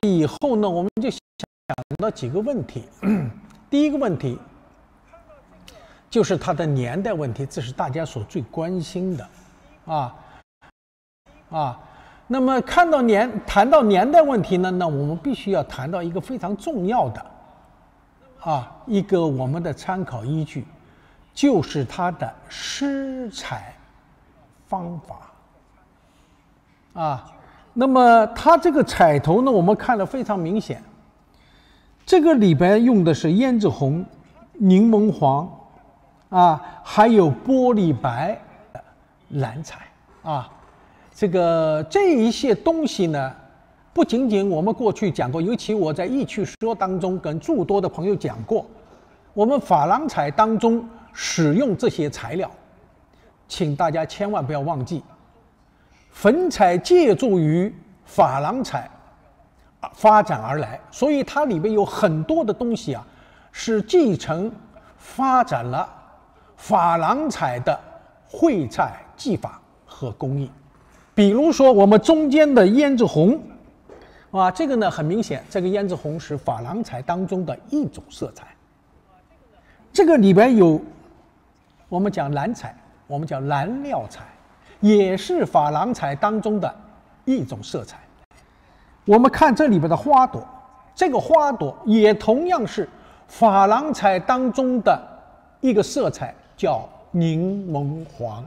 以后呢，我们就想到几个问题。第一个问题就是它的年代问题，这是大家所最关心的，那么谈到年代问题呢，那我们必须要谈到一个非常重要的一个我们的参考依据，就是它的施采方法那么它这个彩头呢，我们看了非常明显，这个里边用的是胭脂红、柠檬黄还有玻璃白的蓝彩这一些东西呢，不仅仅我们过去讲过，尤其我在意趣说当中跟诸多的朋友讲过，我们珐琅彩当中使用这些材料，请大家千万不要忘记，粉彩借助于珐琅彩发展而来，所以它里面有很多的东西是继承发展了珐琅彩的绘彩技法和工艺。比如说我们中间的胭脂红这个呢很明显，这个胭脂红是珐琅彩当中的一种色彩。这个里边有我们讲蓝彩，我们叫蓝料彩，也是珐琅彩当中的一种色彩。我们看这里边的花朵，这个花朵也同样是珐琅彩当中的一个色彩，叫柠檬黄。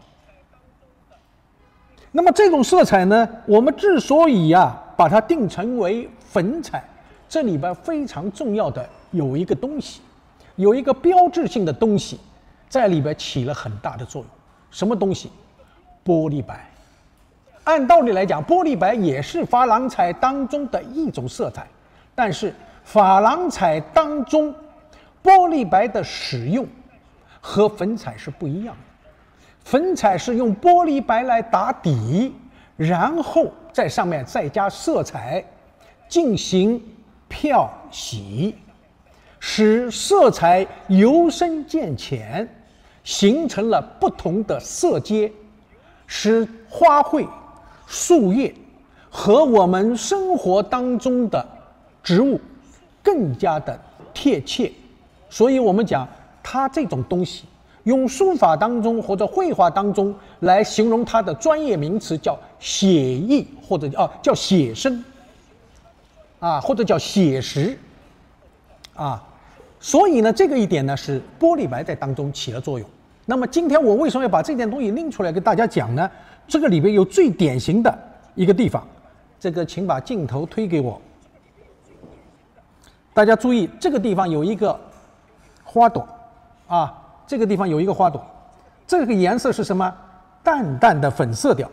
那么这种色彩呢，我们之所以把它定成为粉彩，这里边非常重要的有一个东西，有一个标志性的东西在里边起了很大的作用。什么东西？玻璃白。按道理来讲，玻璃白也是珐琅彩当中的一种色彩，但是珐琅彩当中玻璃白的使用和粉彩是不一样的。粉彩是用玻璃白来打底，然后在上面再加色彩进行漂洗，使色彩由深渐浅，形成了不同的色阶，使花卉、树叶和我们生活当中的植物更加的贴切。所以我们讲它这种东西用书法当中或者绘画当中来形容它的专业名词叫写意，或者叫写生或者叫写实所以呢，这个一点呢是玻璃白在当中起了作用。那么今天我为什么要把这件东西拎出来跟大家讲呢？这个里边有最典型的一个地方，这个请把镜头推给我，大家注意这个地方有一个花朵这个地方有一个花朵，这个颜色是什么？淡淡的粉色调。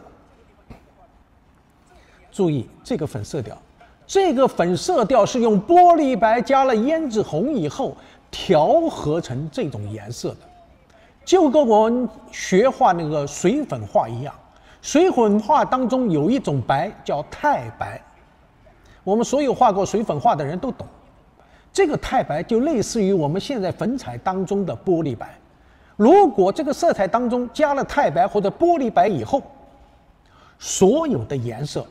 注意这个粉色调，这个粉色调是用玻璃白加了胭脂红以后调和成这种颜色的，就跟我们学画那个水粉画一样。水粉画当中有一种白叫太白，我们所有画过水粉画的人都懂。这个太白就类似于我们现在粉彩当中的玻璃白。如果这个色彩当中加了太白或者玻璃白以后，所有的颜色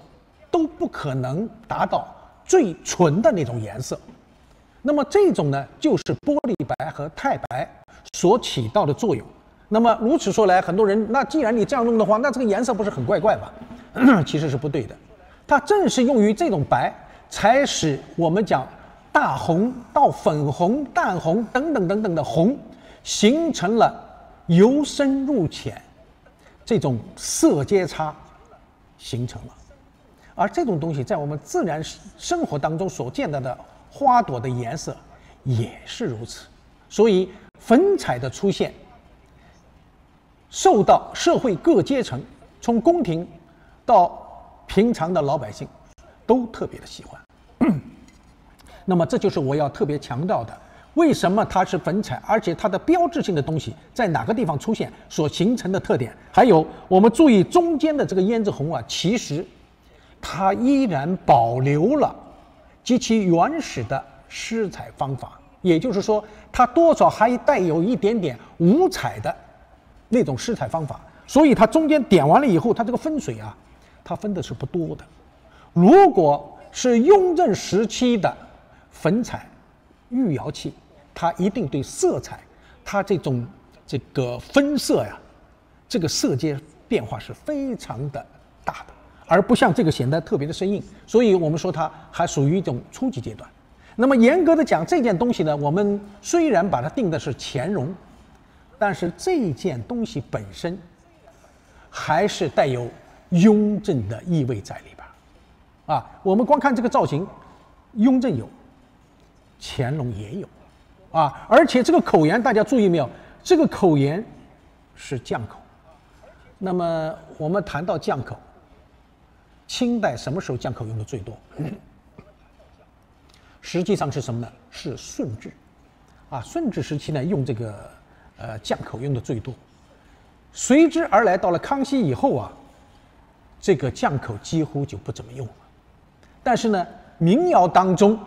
都不可能达到最纯的那种颜色。那么这种呢，就是玻璃白和太白所起到的作用。那么如此说来，很多人，那既然你这样弄的话，那这个颜色不是很怪怪吧？其实是不对的。它正是用于这种白，才使我们讲大红到粉红、淡红等等等等的红，形成了由深入浅这种色阶差形成了。而这种东西在我们自然生活当中所见到的花朵的颜色也是如此。所以粉彩的出现受到社会各阶层，从宫廷到平常的老百姓都特别的喜欢。那么这就是我要特别强调的，为什么它是粉彩，而且它的标志性的东西在哪个地方出现所形成的特点。还有我们注意中间的这个胭脂红其实它依然保留了极其原始的施彩方法，也就是说它多少还带有一点点五彩的那种施彩方法。所以它中间点完了以后，它这个分水它分的是不多的。如果是雍正时期的粉彩玉窑器，它一定对色彩，它这个分色呀，这个色阶变化是非常的大的，而不像这个显得特别的生硬，所以我们说它还属于一种初级阶段。那么严格的讲，这件东西呢，我们虽然把它定的是乾隆，但是这件东西本身还是带有雍正的意味在里边啊。我们光看这个造型，雍正有，乾隆也有啊，而且这个口沿大家注意没有？这个口沿是降口。那么我们谈到降口，清代什么时候降口用的最多？实际上是什么呢？是顺治，啊，顺治时期呢用这个降口用的最多，随之而来到了康熙以后啊，这个降口几乎就不怎么用了。但是呢，民窑当中，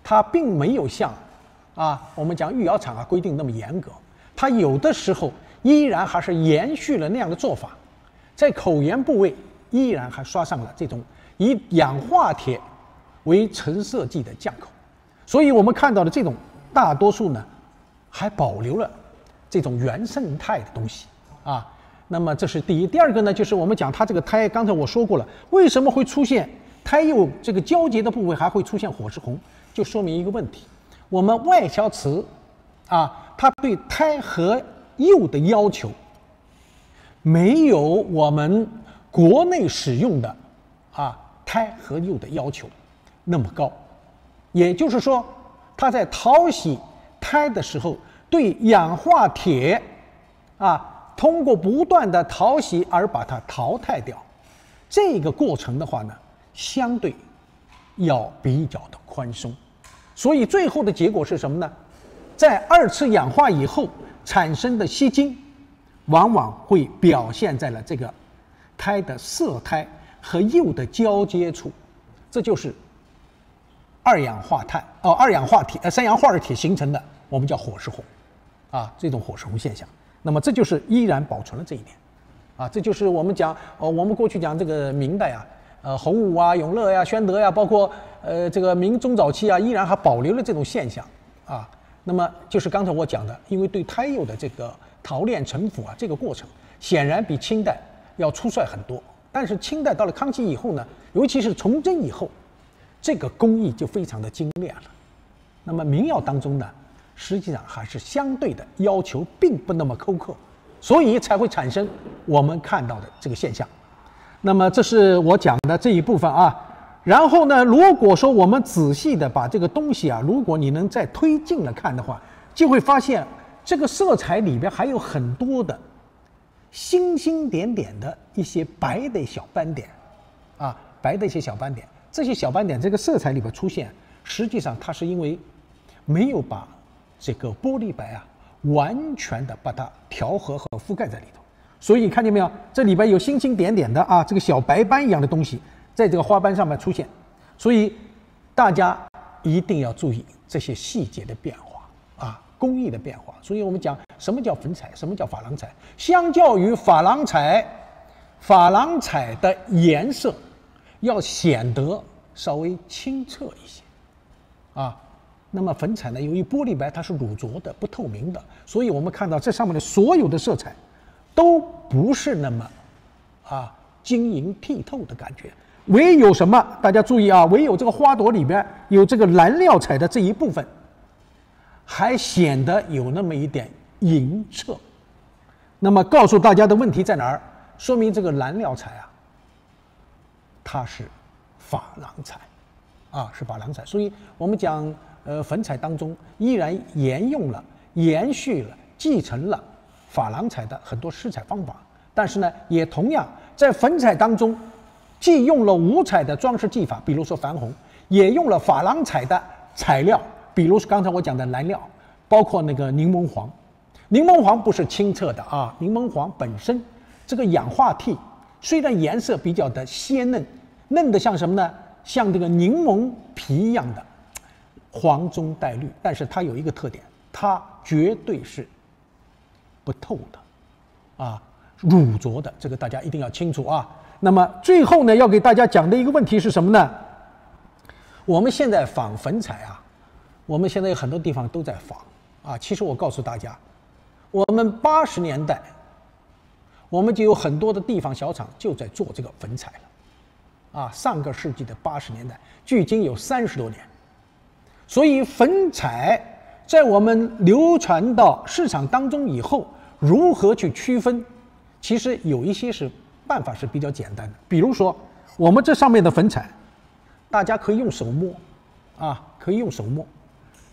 它并没有像我们讲御窑厂规定那么严格，它有的时候依然还是延续了那样的做法，在口沿部位依然还刷上了这种以氧化铁为成色剂的降口，所以我们看到的这种大多数呢，还保留了这种原生态的东西啊。那么这是第一，第二个呢，就是我们讲它这个胎，刚才我说过了，为什么会出现胎釉这个交接的部位还会出现火石红，就说明一个问题：我们外销瓷它对胎和釉的要求没有我们国内使用的胎和釉的要求那么高，也就是说，它在淘洗胎的时候，对氧化铁通过不断的淘洗而把它淘汰掉，这个过程的话呢，相对要比较的宽松，所以最后的结果是什么呢？在二次氧化以后产生的锡金，往往会表现在了这个胎的色胎和釉的交接处，这就是二氧化铁、三氧化二铁形成的，我们叫火石红这种火石红现象。那么这就是依然保存了这一点这就是我们讲我们过去讲这个明代洪武永乐宣德包括这个明中早期依然还保留了这种现象那么就是刚才我讲的，因为对胎釉的这个淘炼陈腐这个过程显然比清代要粗率很多，但是清代到了康熙以后呢，尤其是崇祯以后，这个工艺就非常的精炼了。那么民窑当中呢，实际上还是相对的要求并不那么苛刻，所以才会产生我们看到的这个现象。那么这是我讲的这一部分然后呢，如果说我们仔细的把这个东西如果你能再推进了看的话，就会发现这个色彩里边还有很多的星星点点的一些白的小斑点白的一些小斑点。这些小斑点这个色彩里边出现，实际上它是因为没有把这个玻璃白完全的把它调和和覆盖在里头，所以看见没有，这里边有星星点点的这个小白斑一样的东西在这个花斑上面出现，所以大家一定要注意这些细节的变化工艺的变化。所以我们讲什么叫粉彩，什么叫珐琅彩。相较于珐琅彩，珐琅彩的颜色要显得稍微清澈一些那么粉彩呢，由于玻璃白它是乳浊的、不透明的，所以我们看到这上面的所有的色彩都不是那么晶莹剔透的感觉。唯有什么？大家注意唯有这个花朵里边有这个蓝料彩的这一部分，还显得有那么一点莹澈。那么告诉大家的问题在哪儿？说明这个蓝料彩它是珐琅彩是珐琅彩。所以我们讲粉彩当中依然延续了、继承了珐琅彩的很多施彩方法，但是呢，也同样在粉彩当中既用了五彩的装饰技法，比如说矾红，也用了珐琅彩的材料，比如说刚才我讲的蓝料，包括那个柠檬黄。柠檬黄不是清澈的柠檬黄本身这个氧化锑虽然颜色比较的鲜嫩，嫩的像什么呢？像这个柠檬皮一样的黄中带绿，但是它有一个特点，它绝对是不透的乳浊的，这个大家一定要清楚那么最后呢，要给大家讲的一个问题是什么呢？我们现在仿粉彩啊，我们现在有很多地方都在仿啊。其实我告诉大家，我们80年代，我们就有很多的地方小厂就在做这个粉彩了，啊，上个世纪的80年代，距今有30多年。所以粉彩在我们流传到市场当中以后，如何去区分？其实有一些办法是比较简单的，比如说我们这上面的粉彩。大家可以用手摸，啊，可以用手摸，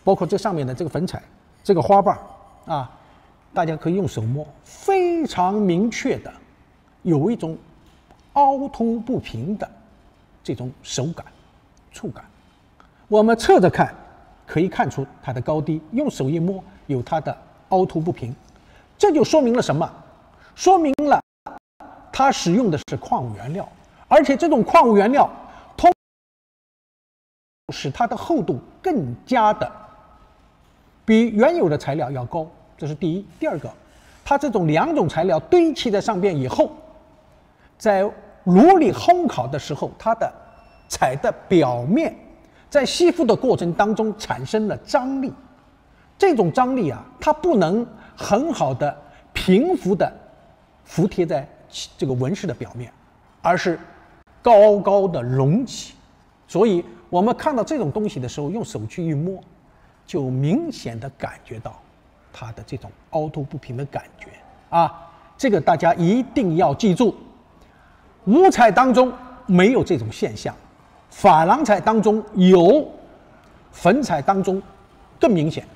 包括这上面的这个粉彩，这个花瓣，啊，大家可以用手摸，非常明确的有一种凹凸不平的这种手感、触感。我们侧着看，可以看出它的高低；用手一摸，有它的凹凸不平。这就说明了什么？说明了它使用的是矿物原料，而且这种矿物原料。使它的厚度更加的比原有的材料要高，这是第一。第二个，它这种2种材料堆砌在上边以后，在炉里烘烤的时候，它的彩的表面在吸附的过程当中产生了张力。这种张力啊，它不能很好的平伏的服贴在这个纹饰的表面，而是高高的隆起。所以我们看到这种东西的时候，用手去一摸，就明显的感觉到它的这种凹凸不平的感觉啊。这个大家一定要记住，五彩当中没有这种现象，珐琅彩当中有，粉彩当中更明显。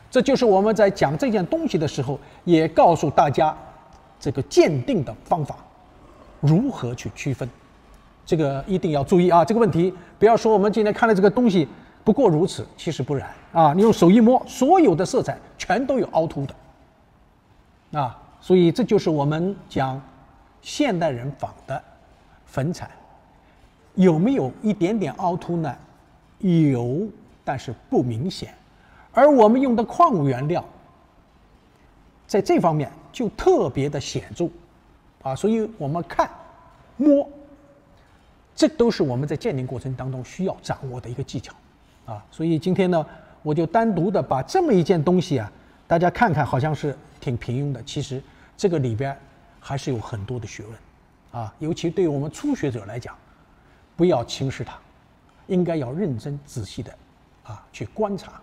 这就是我们在讲这件东西的时候，也告诉大家这个鉴定的方法，如何去区分。这个一定要注意啊！这个问题不要说我们今天看的这个东西不过如此，其实不然啊！你用手一摸，所有的色彩全都有凹凸的啊！所以这就是我们讲现代人仿的粉彩有没有一点点凹凸呢？有，但是不明显。而我们用的矿物原料在这方面就特别的显著啊！所以我们看、摸。这都是我们在鉴定过程当中需要掌握的一个技巧，啊，所以今天呢，我就单独的把这么一件东西啊，大家看看好像是挺平庸的，其实这个里边还是有很多的学问，啊，尤其对于我们初学者来讲，不要轻视它，应该要认真仔细的啊去观察。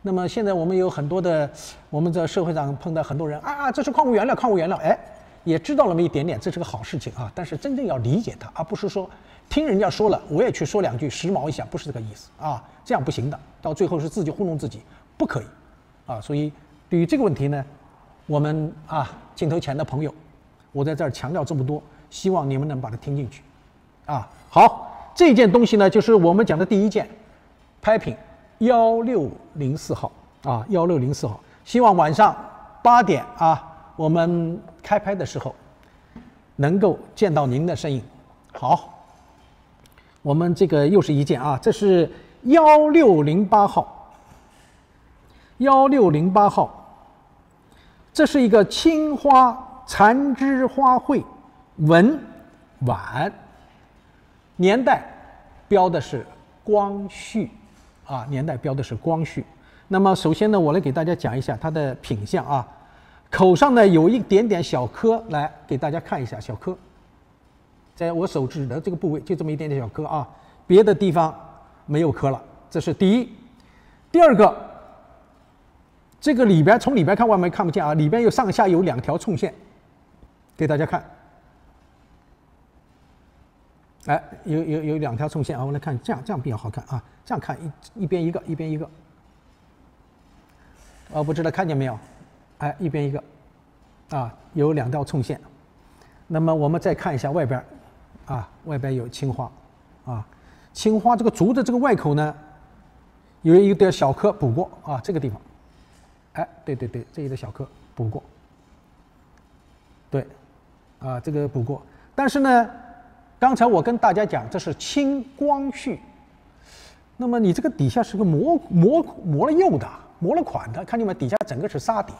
那么现在我们有很多的，我们在社会上碰到很多人啊，这是矿物原料，矿物原料，哎。也知道了那么一点点，这是个好事情啊！但是真正要理解它，而不是说听人家说了，我也去说2句时髦一下，不是这个意思啊！这样不行的，到最后是自己糊弄自己，不可以啊！所以对于这个问题呢，我们啊镜头前的朋友，我在这儿强调这么多，希望你们能把它听进去啊！好，这件东西呢，就是我们讲的第一件拍品1604号啊，1604号，希望晚上8点啊。我们开拍的时候能够见到您的身影。好，我们这个又是一件啊，这是1608号，1608号，这是一个青花缠枝花卉纹碗，年代标的是光绪啊，年代标的是光绪。那么首先呢，我来给大家讲一下它的品相啊。口上呢有一点点小颗，来给大家看一下小颗，在我手指的这个部位就这么一点点小颗啊，别的地方没有颗了，这是第一。第二个，这个里边从里边看外面看不见啊，里边有上下有2条冲线，给大家看，哎，有2条冲线啊，我来看这样比较好看啊，这样看一边一个一边一个，不知道看见没有？哎，一边一个，啊，有2道冲线。那么我们再看一下外边，啊，外边有青花，啊，青花这个竹的这个外口呢，有一点小颗补过啊，这个地方，哎，对，这一个小颗补过，对，啊，这个补过。但是呢，刚才我跟大家讲，这是清光绪，那么你这个底下是个磨了釉的，磨了款的，看见没？底下整个是沙底。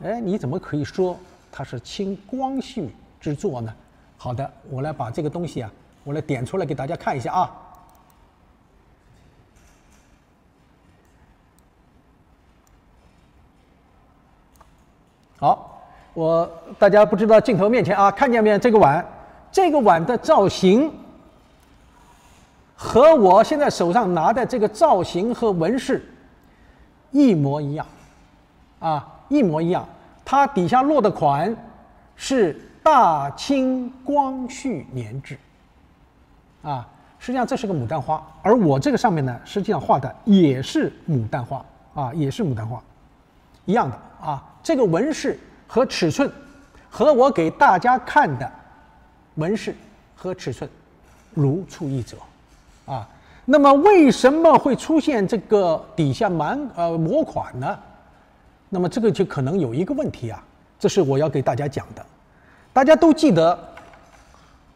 哎，你怎么可以说它是清光绪之作呢？好的，我来把这个东西啊，我来点出来给大家看一下啊。好，大家不知道镜头面前啊，看见没？这个碗，这个碗的造型和我现在手上拿的这个造型和纹饰一模一样，啊，一模一样。它底下落的款是大清光绪年制，啊，实际上这是个牡丹花，而我这个上面呢，实际上画的也是牡丹花，啊，也是牡丹花，一样的啊。这个纹饰和尺寸和我给大家看的纹饰和尺寸如出一辙，啊。那么为什么会出现这个底下模款呢？那么这个就可能有一个问题啊，这是我要给大家讲的。大家都记得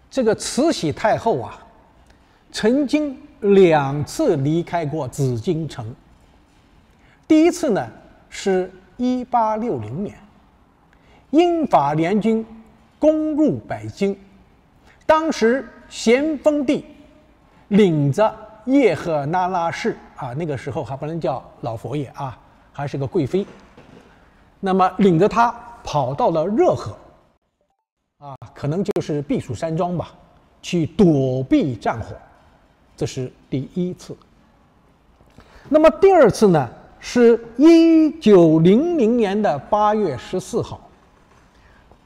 这个慈禧太后啊，曾经2次离开过紫禁城。第一次呢是1860年，英法联军攻入北京，当时咸丰帝领着叶赫那拉氏啊，那个时候还不能叫老佛爷啊，还是个贵妃。那么领着他跑到了热河，啊，可能就是避暑山庄吧，去躲避战火，这是第一次。那么第二次呢，是1900年的8月14号，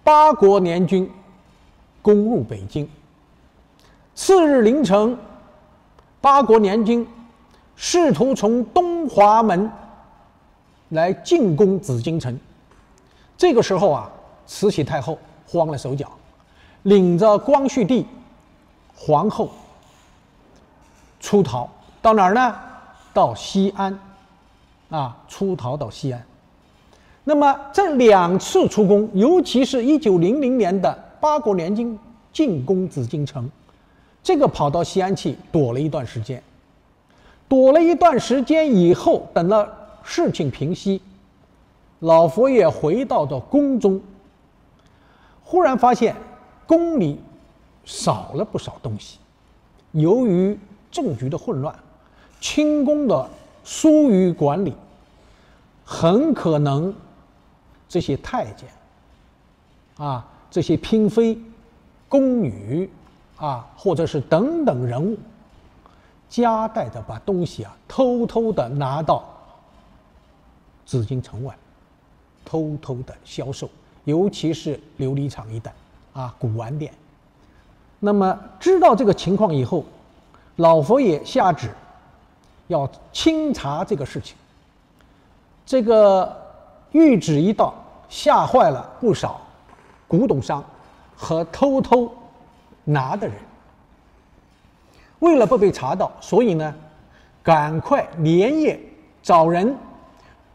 八国联军攻入北京。次日凌晨，八国联军试图从东华门来进攻紫禁城。这个时候啊，慈禧太后慌了手脚，领着光绪帝、皇后出逃到哪儿呢？到西安，啊，出逃到西安。那么这2次出宫，尤其是1900年的八国联军进攻紫禁城，这个跑到西安去躲了一段时间。躲了一段时间以后，等了事情平息，老佛爷回到了宫中，忽然发现宫里少了不少东西。由于政局的混乱，清宫的疏于管理，很可能这些太监啊，这些嫔妃、宫女啊，或者是等等人物，夹带着把东西啊偷偷的拿到紫禁城外，偷偷的销售，尤其是琉璃厂一带啊，古玩店。那么知道这个情况以后，老佛爷下旨要清查这个事情。这个谕旨一到，吓坏了不少古董商和偷偷拿的人。为了不被查到，所以呢，赶快连夜找人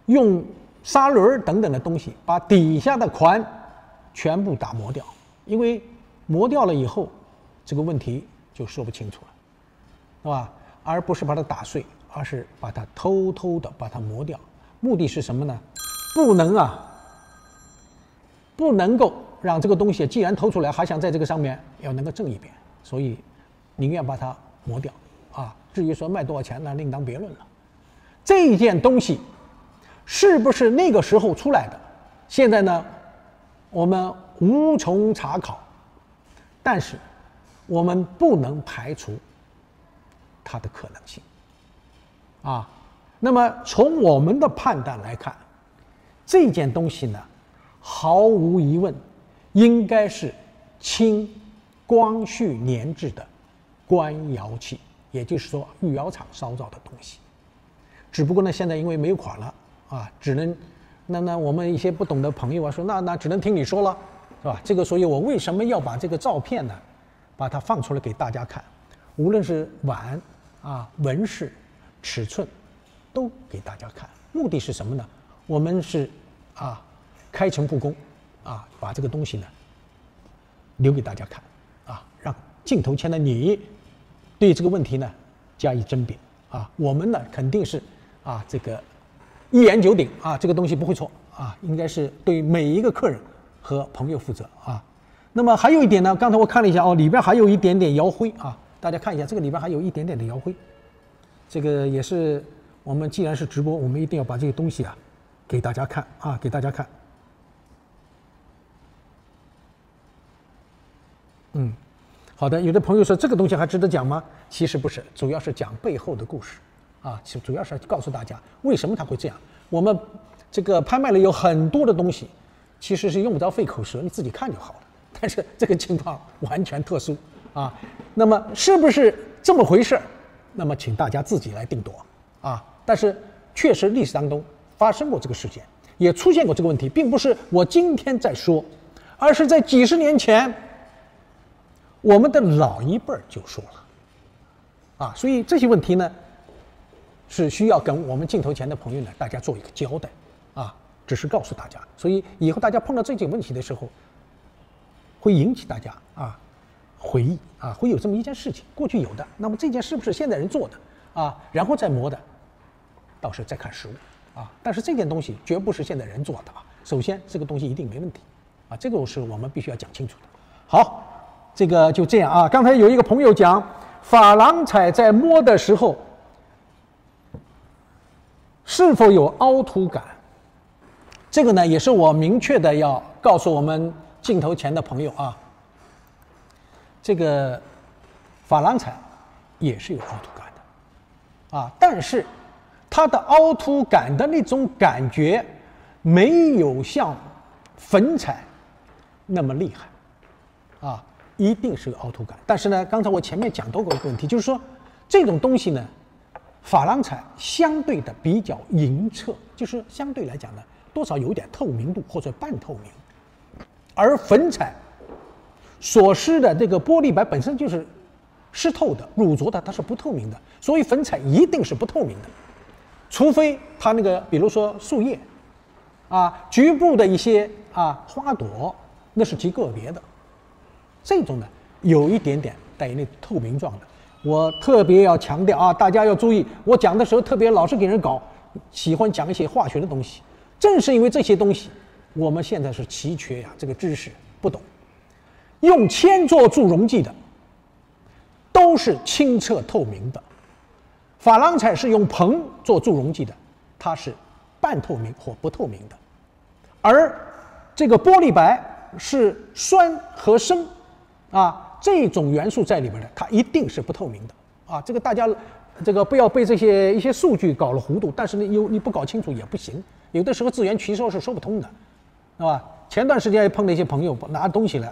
用砂轮等等的东西把底下的款全部打磨掉，因为磨掉了以后，这个问题就说不清楚了，是吧？而不是把它打碎，而是把它偷偷的把它磨掉。目的是什么呢？不能够让这个东西既然偷出来，还想在这个上面要能够挣一笔，所以宁愿把它磨掉啊。至于说卖多少钱，那另当别论了。这件东西是不是那个时候出来的？现在呢，我们无从查考，但是我们不能排除它的可能性啊。那么从我们的判断来看，这件东西呢，毫无疑问应该是清光绪年制的官窑器，也就是说御窑厂烧造的东西。只不过呢，现在因为没有款了啊，只能那我们一些不懂的朋友啊说，那只能听你说了，是吧？这个，所以我为什么要把这个照片呢，把它放出来给大家看？无论是碗啊、纹饰、尺寸，都给大家看。目的是什么呢？我们是开诚布公啊，把这个东西呢留给大家看啊，让镜头前的你对这个问题呢加以甄别啊。我们呢肯定是这个一言九鼎啊，这个东西不会错啊，应该是对每一个客人和朋友负责啊。那么还有一点呢，刚才我看了一下里边还有一点点窑灰啊，大家看一下，这个里边还有一点点的窑灰。这个也是我们既然是直播，我们一定要把这个东西给大家看啊，给大家看。好的，有的朋友说这个东西还值得讲吗？其实不是，主要是讲背后的故事啊，主要是告诉大家为什么它会这样。我们这个拍卖里有很多的东西，其实是用不着费口舌，你自己看就好了。但是这个情况完全特殊啊，那么是不是这么回事？那么请大家自己来定夺啊。但是确实历史当中发生过这个事件，也出现过这个问题，并不是我今天在说，而是在几十年前。我们的老一辈就说了，啊，所以这些问题呢，是需要跟我们镜头前的朋友呢，大家做一个交代，啊，只是告诉大家，所以以后大家碰到这些问题的时候，会引起大家回忆啊，会有这么一件事情，过去有的，那么这件是不是现代人做的啊？然后再磨的，到时再看实物啊。但是这件东西绝不是现代人做的啊，首先这个东西一定没问题啊，这个是我们必须要讲清楚的。好。这个就这样啊。刚才有一个朋友讲，珐琅彩在摸的时候是否有凹凸感？这个呢，也是我明确的要告诉我们镜头前的朋友啊。这个珐琅彩也是有凹凸感的啊，但是它的凹凸感的那种感觉没有像粉彩那么厉害啊。一定是有凹凸感，但是呢，刚才我前面讲到过一个问题，就是说这种东西呢，珐琅彩相对的比较莹澈，就是相对来讲呢，多少有点透明度或者半透明，而粉彩所施的这个玻璃白本身就是湿透的、乳浊的，它是不透明的，所以粉彩一定是不透明的，除非它那个，比如说树叶啊，局部的一些花朵，那是极个别的。这种呢，有一点点带有那透明状的，我特别要强调啊，大家要注意，我讲的时候特别老是给人搞，喜欢讲一些化学的东西，正是因为这些东西，我们现在是奇缺呀，这个知识不懂。用铅做助溶剂的，都是清澈透明的；珐琅彩是用硼做助溶剂的，它是半透明或不透明的。而这个玻璃白是酸和砷。这种元素在里边的，它一定是不透明的啊！这个大家，这个不要被这些一些数据搞了糊涂。但是你不搞清楚也不行，有的时候自圆其说是说不通的，是吧？前段时间也碰到一些朋友拿东西来，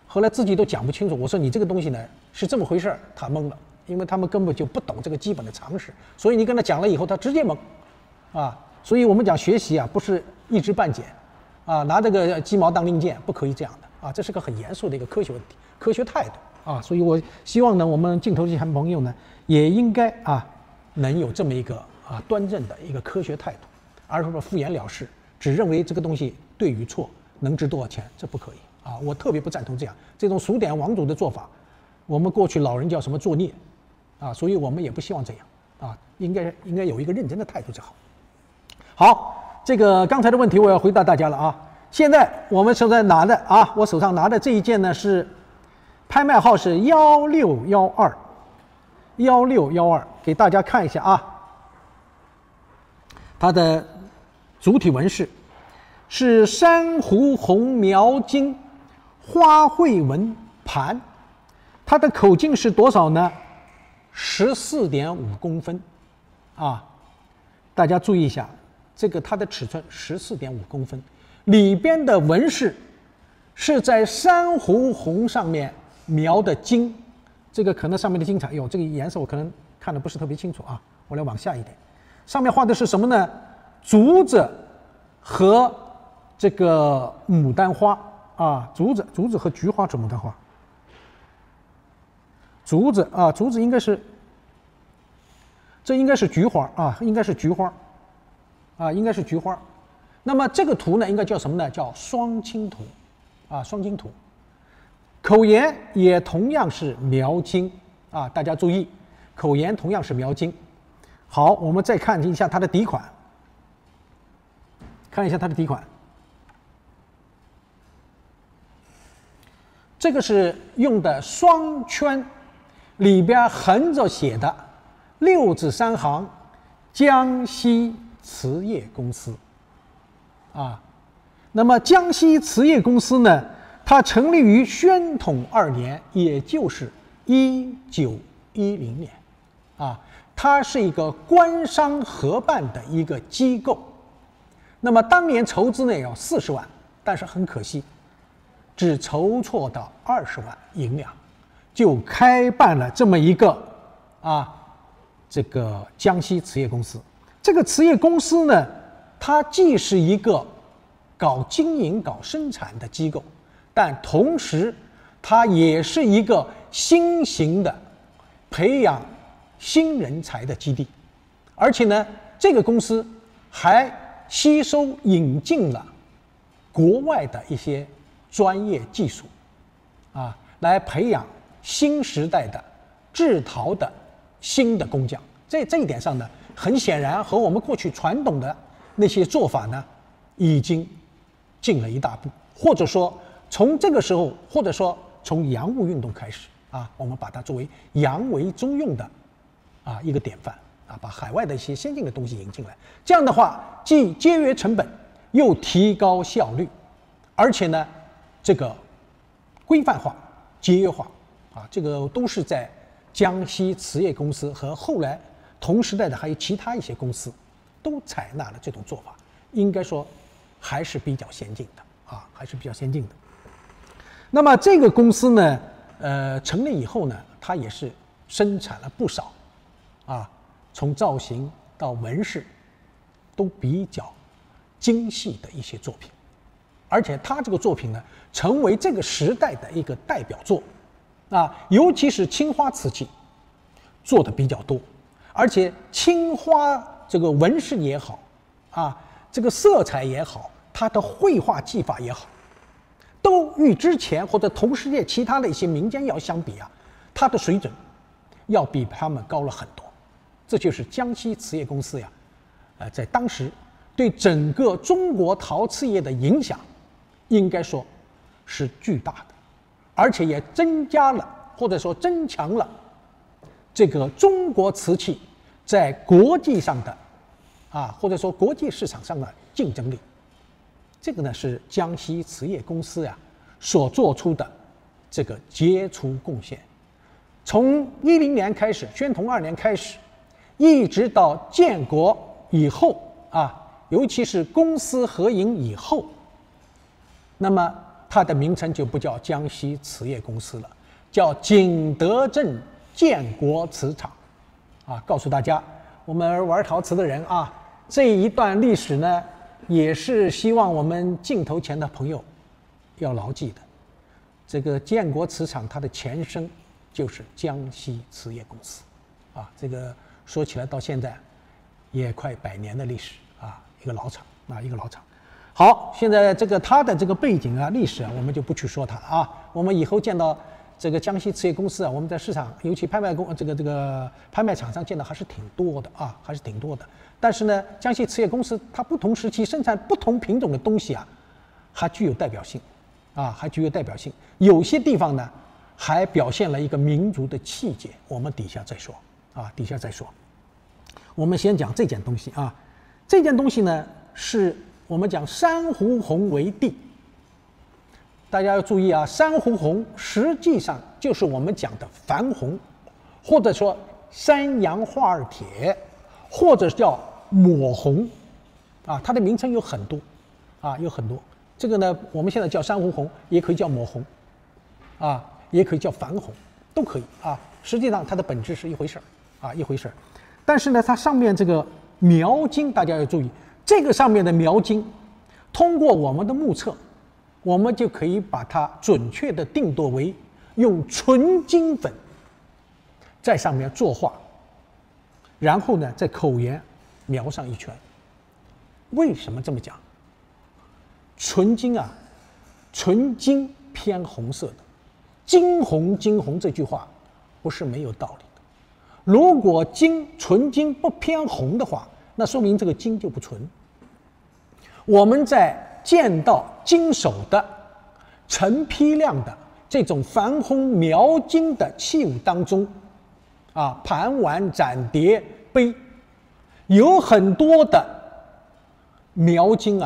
后来自己都讲不清楚。我说你这个东西呢是这么回事，他懵了，因为他们根本就不懂这个基本的常识。所以你跟他讲了以后，他直接懵所以我们讲学习不是一知半解拿这个鸡毛当令箭，不可以这样的这是个很严肃的一个科学问题。科学态度所以我希望呢，我们镜头前朋友呢，也应该能有这么一个端正的一个科学态度，而不是敷衍了事，只认为这个东西对与错，能值多少钱，这不可以我特别不赞同这种数典忘祖的做法。我们过去老人叫什么作孽所以我们也不希望这样应该有一个认真的态度就好。好，这个刚才的问题我要回答大家了现在我们手上拿的我手上拿的这一件呢是。拍卖号是1612，给大家看一下它的主体纹饰是珊瑚红描金花卉纹盘，它的口径是多少呢？14.5公分大家注意一下，这个它的尺寸14.5公分，里边的纹饰是在珊瑚红上面。描的金，这个可能上面的金彩这个颜色我可能看的不是特别清楚我来往下一点，上面画的是什么呢？竹子和这个牡丹花竹子和菊花是牡丹花，竹子应该是，这应该是菊花应该是菊花应该是菊花。那么这个图呢，应该叫什么呢？叫双青图双青图。口沿也同样是描金大家注意，口沿同样是描金。好，我们再看一下它的底款，这个是用的双圈，里边横着写的6字3行江西瓷业公司那么江西瓷业公司呢，它成立于宣统2年，也就是1910年，它是一个官商合办的一个机构。那么当年筹资呢要40万，但是很可惜，只筹措到20万银两，就开办了这么一个这个江西瓷业公司。这个瓷业公司呢，它既是一个搞经营、搞生产的机构，但同时它也是一个新型的培养新人才的基地。而且呢，这个公司还吸收引进了国外的一些专业技术来培养新时代的制陶的新的工匠。这一点上呢，很显然和我们过去传统的那些做法呢，已经进了一大步。或者说从这个时候，或者说从洋务运动开始我们把它作为洋为中用的一个典范把海外的一些先进的东西引进来。这样的话，既节约成本，又提高效率，而且呢，这个规范化、节约化这个都是在江西瓷业公司和后来同时代的还有其他一些公司都采纳了这种做法，应该说还是比较先进的还是比较先进的。那么这个公司呢，成立以后呢，它也是生产了不少从造型到纹饰都比较精细的一些作品，而且它这个作品呢，成为这个时代的一个代表作尤其是青花瓷器做的比较多，而且青花这个纹饰也好这个色彩也好，它的绘画技法也好，都与之前或者同世界其他的一些民间窑相比它的水准要比他们高了很多。这就是江西瓷业公司在当时对整个中国陶瓷业的影响，应该说是巨大的，而且也增加了或者说增强了这个中国瓷器在国际上的或者说国际市场上的竞争力。这个呢是江西瓷业公司所做出的这个杰出贡献。从10年开始，宣统2年开始，一直到建国以后尤其是公私合营以后，那么它的名称就不叫江西瓷业公司了，叫景德镇建国瓷厂告诉大家，我们玩陶瓷的人这一段历史呢，也是希望我们镜头前的朋友要牢记的。这个建国瓷厂它的前身就是江西瓷业公司这个说起来到现在也快100年的历史一个老厂一个老厂。好，现在这个它的这个背景历史我们就不去说它了我们以后见到这个江西瓷业公司我们在市场尤其拍卖拍卖场上见到还是挺多的还是挺多的。但是呢，江西瓷业公司它不同时期生产不同品种的东西还具有代表性还具有代表性。有些地方呢还表现了一个民族的气节，我们底下再说底下再说。我们先讲这件东西这件东西呢，是我们讲珊瑚红为地。大家要注意珊瑚红实际上就是我们讲的矾红，或者说山羊化二铁，或者叫抹红它的名称有很多有很多。这个呢，我们现在叫珊瑚红，也可以叫抹红也可以叫矾红，都可以实际上它的本质是一回事一回事。但是呢，它上面这个描金大家要注意，这个上面的描金通过我们的目测，我们就可以把它准确的定夺为用纯金粉在上面作画，然后呢在口沿描上一圈。为什么这么讲？纯金纯金偏红色的，金红这句话不是没有道理的。如果纯金不偏红的话，那说明这个金就不纯。我们在见到金手的成批量的这种矾红描金的器物当中盘碗盏碟杯，有很多的描金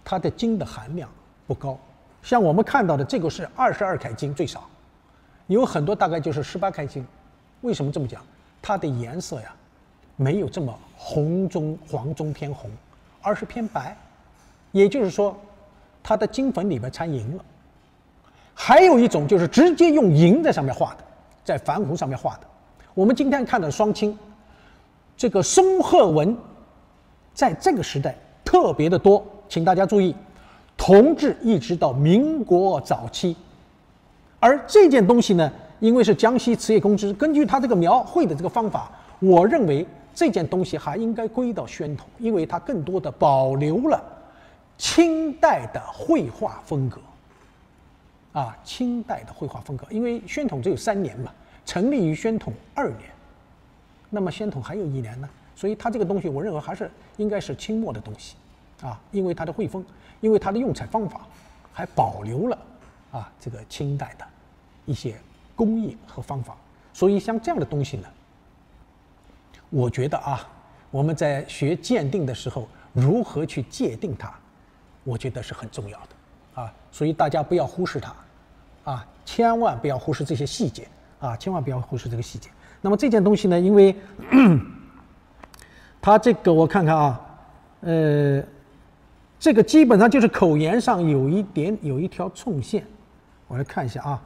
它的金的含量不高像我们看到的这个是22开金最少，有很多大概就是18开金。为什么这么讲？它的颜色呀，没有这么红中黄中偏红，而是偏白，也就是说，它的金粉里边掺银了。还有一种就是直接用银在上面画的，在矾壶上面画的。我们今天看的双青，这个松鹤纹，在这个时代特别的多，请大家注意，同治一直到民国早期。而这件东西呢，因为是江西瓷业公司，根据它这个描绘的这个方法，我认为这件东西还应该归到宣统，因为它更多的保留了清代的绘画风格。清代的绘画风格，因为宣统只有3年嘛，成立于宣统2年，那么宣统还有1年呢，所以它这个东西我认为还是应该是清末的东西，因为它的绘风，因为它的用彩方法还保留了这个清代的一些工艺和方法，所以像这样的东西呢，我觉得我们在学鉴定的时候，如何去界定它，我觉得是很重要的所以大家不要忽视它千万不要忽视这些细节千万不要忽视这个细节。那么这件东西呢，因为它这个我看看这个基本上就是口沿上有一条冲线，我来看一下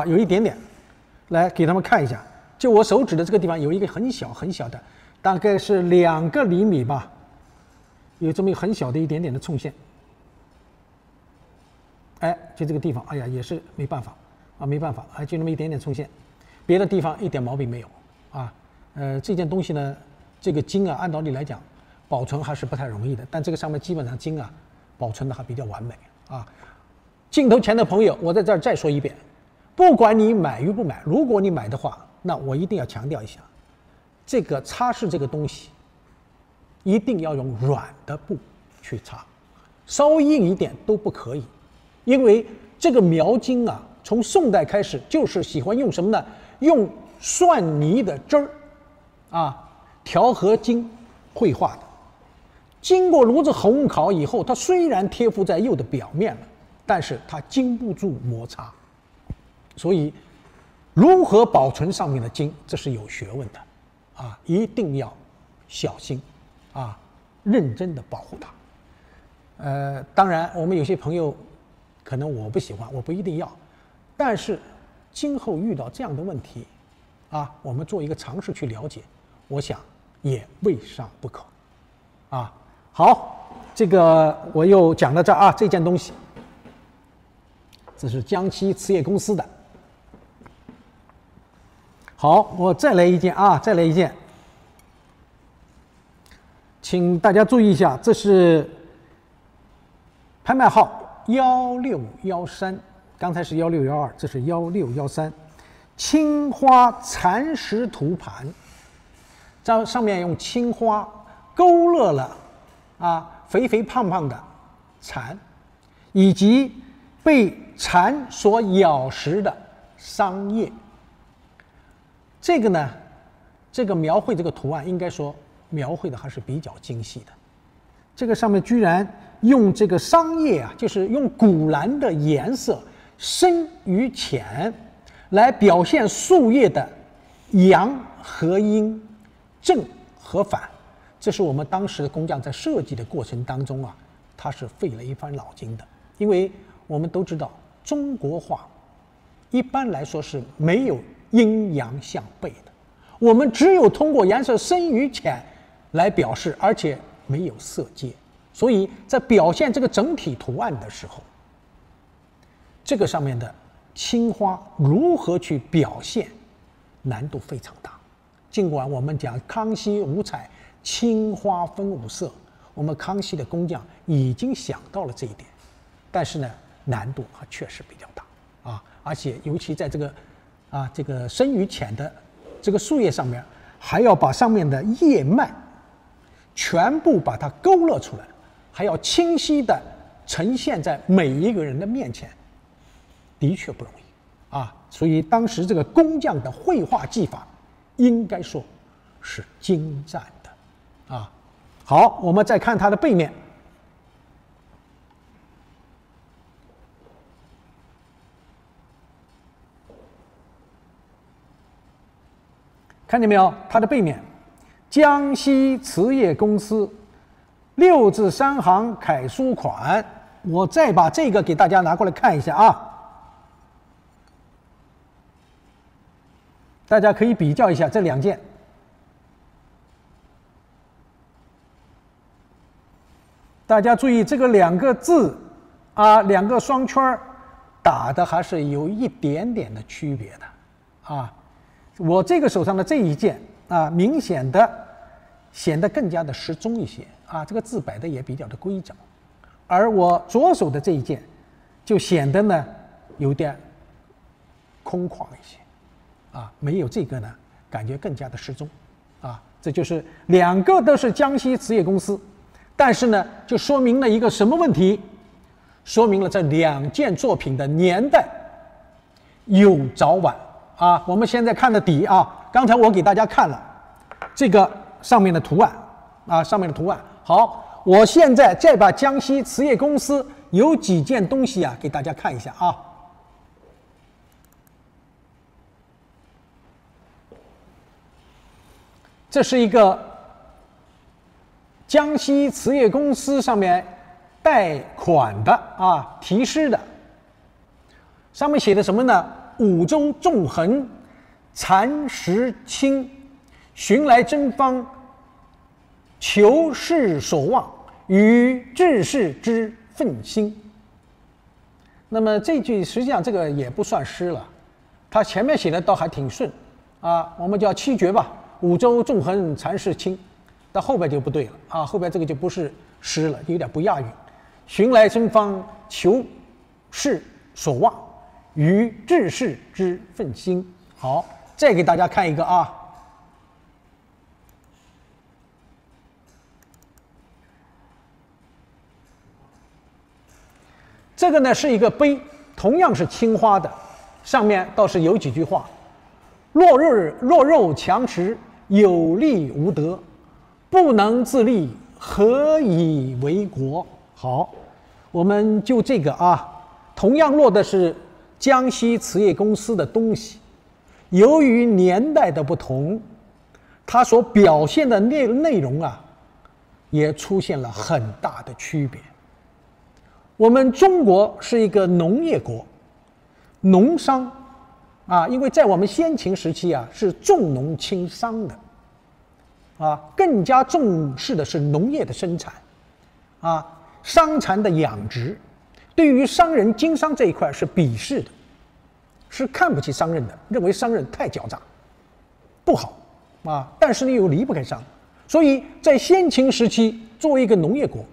有一点点，来给他们看一下，就我手指的这个地方有一个很小很小的，大概是2个厘米吧，有这么一个很小的一点点的冲线，就这个地方，哎呀，也是没办法没办法就那么一点点冲线，别的地方一点毛病没有这件东西呢，这个金按道理来讲保存还是不太容易的，但这个上面基本上金保存的还比较完美镜头前的朋友，我在这儿再说一遍，不管你买与不买，如果你买的话，那我一定要强调一下，这个擦拭这个东西一定要用软的布去擦，稍微硬一点都不可以，因为这个描金从宋代开始就是喜欢用什么呢？用蒜泥的汁儿调和金绘画的。经过炉子烘烤以后，它虽然贴附在釉的表面了，但是它经不住摩擦，所以如何保存上面的金，这是有学问的一定要小心认真的保护它。当然我们有些朋友可能我不喜欢，我不一定要，但是今后遇到这样的问题我们做一个尝试去了解，我想也未尝不可好，这个我又讲到这儿这件东西这是江西瓷业公司的。好，我再来一件再来一件，请大家注意一下，这是拍卖号1613，刚才是1612，这是1613，青花蚕石图盘，在上面用青花勾勒了肥肥胖胖的蚕，以及被蚕所咬食的桑叶。这个呢，这个描绘这个图案应该说描绘的还是比较精细的。这个上面居然用这个桑叶就是用古蓝的颜色深与浅来表现树叶的阳和阴、正和反。这是我们当时的工匠在设计的过程当中他是费了一番脑筋的，因为我们都知道中国画一般来说是没有阴阳相悖的，我们只有通过颜色深与浅来表示，而且没有色阶，所以在表现这个整体图案的时候，这个上面的青花如何去表现难度非常大。尽管我们讲康熙五彩青花分五色，我们康熙的工匠已经想到了这一点，但是呢难度还确实比较大而且尤其在这个深与浅的这个树叶上面，还要把上面的叶脉全部把它勾勒出来，还要清晰的呈现在每一个人的面前，的确不容易所以当时这个工匠的绘画技法应该说是精湛的好，我们再看它的背面，看见没有？它的背面，江西瓷业公司6至3行楷书款。我再把这个给大家拿过来看一下啊，大家可以比较一下这2件。大家注意这个2个字啊，2个双圈打的还是有一点点的区别的啊。我这个手上的这一件啊，明显的显得更加的适中一些啊，这个字摆的也比较的规整。而我左手的这一件就显得呢有点空旷一些啊，没有这个呢感觉更加的适中啊。这就是2个都是江西瓷业公司，但是呢就说明了一个什么问题？说明了这2件作品的年代有早晚啊。我们现在看的底啊，刚才我给大家看了这个上面的图案啊，上面的图案。好，我现在再把江西瓷业公司有几件东西啊给大家看一下啊。这是一个江西瓷业公司上面带款的啊，题诗的，上面写的什么呢？五洲纵横蚕食青，寻来真方求是所望，与志士之奋心。那么这句实际上这个也不算诗了，它前面写的倒还挺顺啊，我们叫七绝吧，五洲纵横蚕食青，到后边就不对了啊，后边这个就不是诗了，有点不押韵。寻来真方求是所望，与志士之奋心。好，再给大家看一个啊。这个呢是一个碑，同样是青花的，上面倒是有几句话：弱肉强食，有力无德，不能自立，何以为国？好，我们就这个啊，同样落的是江西瓷业公司的东西，由于年代的不同，它所表现的内容啊，也出现了很大的区别。我们中国是一个农业国，农商啊，因为在我们先秦时期啊，是重农轻商的啊，更加重视的是农业的生产啊，商蚕的养殖，对于商人经商这一块是鄙视的，是看不起商人的，认为商人太狡诈，不好啊。但是呢又离不开商，所以在先秦时期，作为一个农业国，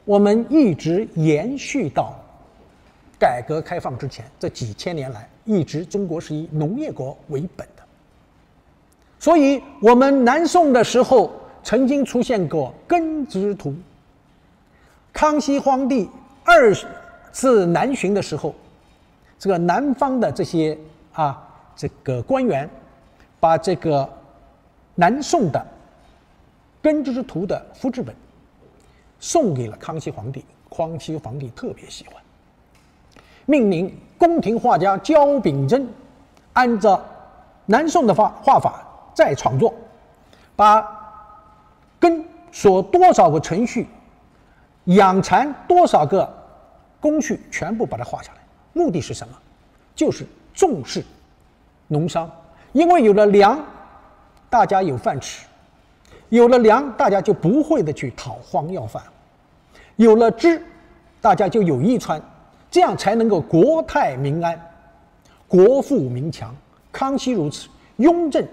我们一直延续到改革开放之前，这几千年来，一直中国是以农业国为本的。所以我们南宋的时候曾经出现过耕织图。康熙皇帝2次南巡的时候，这个南方的这些这个官员，把这个南宋的耕织图的复制本送给了康熙皇帝，康熙皇帝特别喜欢，命令宫廷画家焦秉珍按照南宋的画法再创作，把耕所多少个程序，养蚕多少个工序全部把它画下来。目的是什么？就是重视农商，因为有了粮，大家有饭吃。有了粮，大家就不会的去讨荒要饭；有了织，大家就有衣穿，这样才能够国泰民安、国富民强。康熙如此，雍正、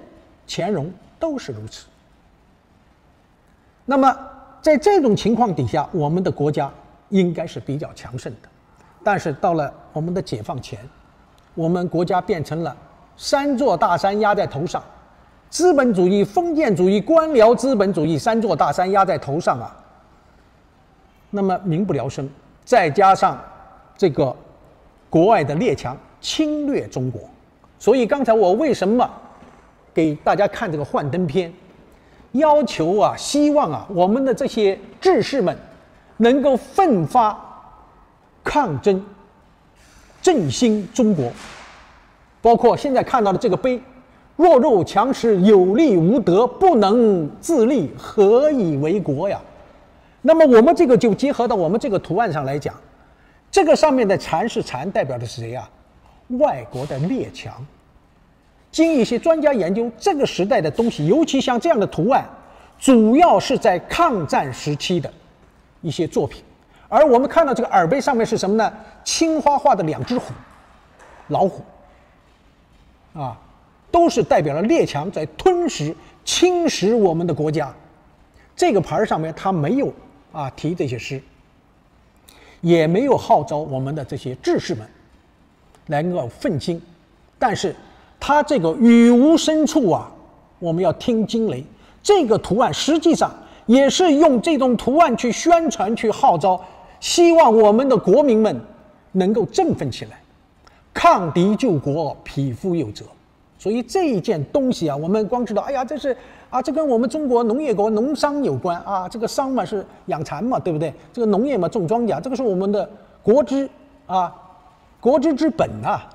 乾隆都是如此。那么在这种情况底下，我们的国家应该是比较强盛的。但是到了我们的解放前，我们国家变成了3座大山压在头上。资本主义、封建主义、官僚资本主义3座大山压在头上啊，那么民不聊生，再加上这个国外的列强侵略中国，所以刚才我为什么给大家看这个幻灯片，要求啊，希望啊，我们的这些志士们能够奋发抗争，振兴中国。包括现在看到的这个碑，弱肉强食，有力无德，不能自立，何以为国呀？那么我们这个就结合到我们这个图案上来讲，这个上面的蝉是蝉，代表的是谁呀？外国的列强。经一些专家研究，这个时代的东西，尤其像这样的图案，主要是在抗战时期的一些作品。而我们看到这个耳杯上面是什么呢？青花画的2只虎，老虎，啊，都是代表了列强在吞噬、侵蚀我们的国家。这个牌上面他没有提这些诗，也没有号召我们的这些志士们能够奋进，但是他这个语无深处啊，我们要听惊雷。这个图案实际上也是用这种图案去宣传、去号召，希望我们的国民们能够振奋起来，抗敌救国，匹夫有责。所以这一件东西啊，我们光知道，哎呀，这是这跟我们中国农业国农商有关啊，这个商嘛是养蚕嘛，对不对？这个农业嘛种庄稼，这个是我们的国之之本啊。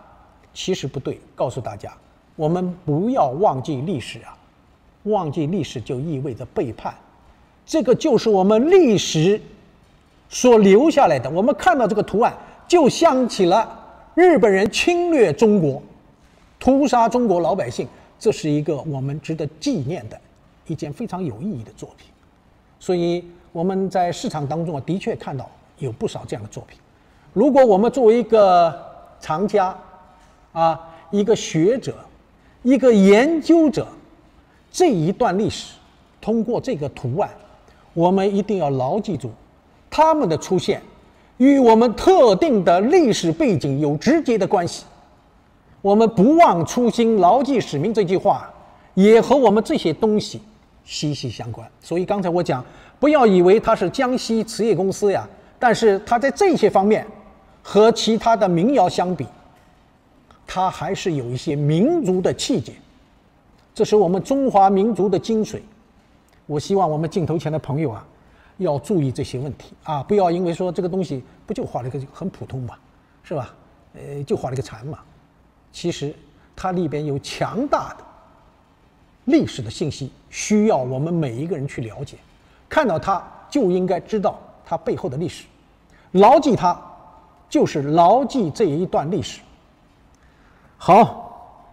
其实不对，告诉大家，我们不要忘记历史啊，忘记历史就意味着背叛，这个就是我们历史所留下来的。我们看到这个图案，就想起了日本人侵略中国，屠杀中国老百姓，这是一个我们值得纪念的一件非常有意义的作品。所以我们在市场当中的确看到有不少这样的作品。如果我们作为一个藏家一个学者，一个研究者，这一段历史通过这个图案，我们一定要牢记住，他们的出现与我们特定的历史背景有直接的关系。我们不忘初心，牢记使命这句话，也和我们这些东西息息相关。所以刚才我讲，不要以为它是江西瓷业公司呀，但是它在这些方面和其他的民谣相比，它还是有一些民族的气节，这是我们中华民族的精髓。我希望我们镜头前的朋友要注意这些问题不要因为说这个东西不就画了一个很普通嘛，是吧？就画了一个蝉嘛。其实它里边有强大的历史的信息，需要我们每一个人去了解。看到它就应该知道它背后的历史，牢记它就是牢记这一段历史。好，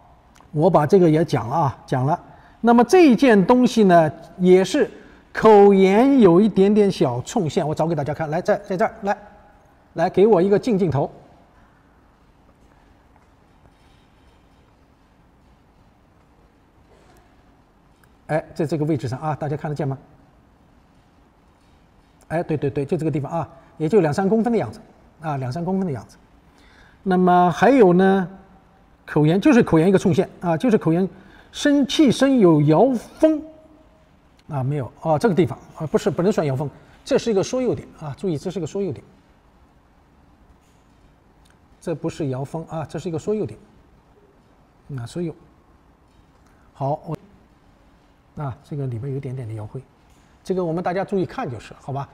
我把这个也讲了。那么这一件东西呢，也是口沿有一点点小冲线，我找给大家看。来，在这儿，来给我一个近镜头。在这个位置上大家看得见吗？对，就这个地方也就2-3公分的样子2-3公分的样子。那么还有呢？口沿就是口沿一个冲线就是口沿气声有摇风没有这个地方不能算摇风，这是一个说右点注意这是一个说右点，这不是摇风这是一个说右点说右。好，这个里边有一点点的摇灰，这个我们大家注意看就是好吧。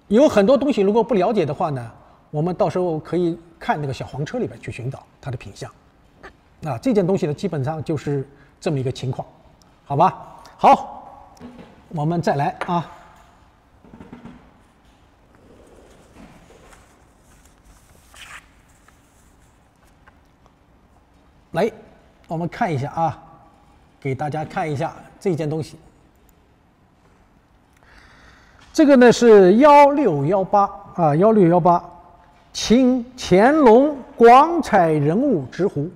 有很多东西如果不了解的话呢，我们到时候可以看那个小黄车里边去寻找它的品相这件东西呢基本上就是这么一个情况，好吧。好，我们再来来我们看一下给大家看一下这件东西。这个呢是1618请乾隆广彩人物执壶。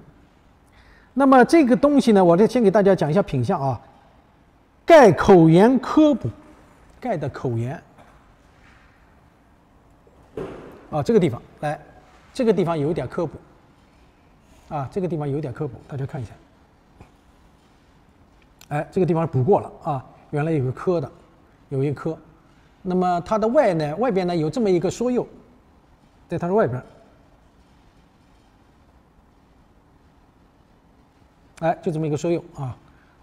那么这个东西呢，我先给大家讲一下品相盖口沿科补，盖的口沿这个地方来，这个地方有一点科补这个地方有一点科补，大家看一下。这个地方补过了原来有个科的，有一颗。那么它的外边呢有这么一个说右，在它的外边，就这么一个说右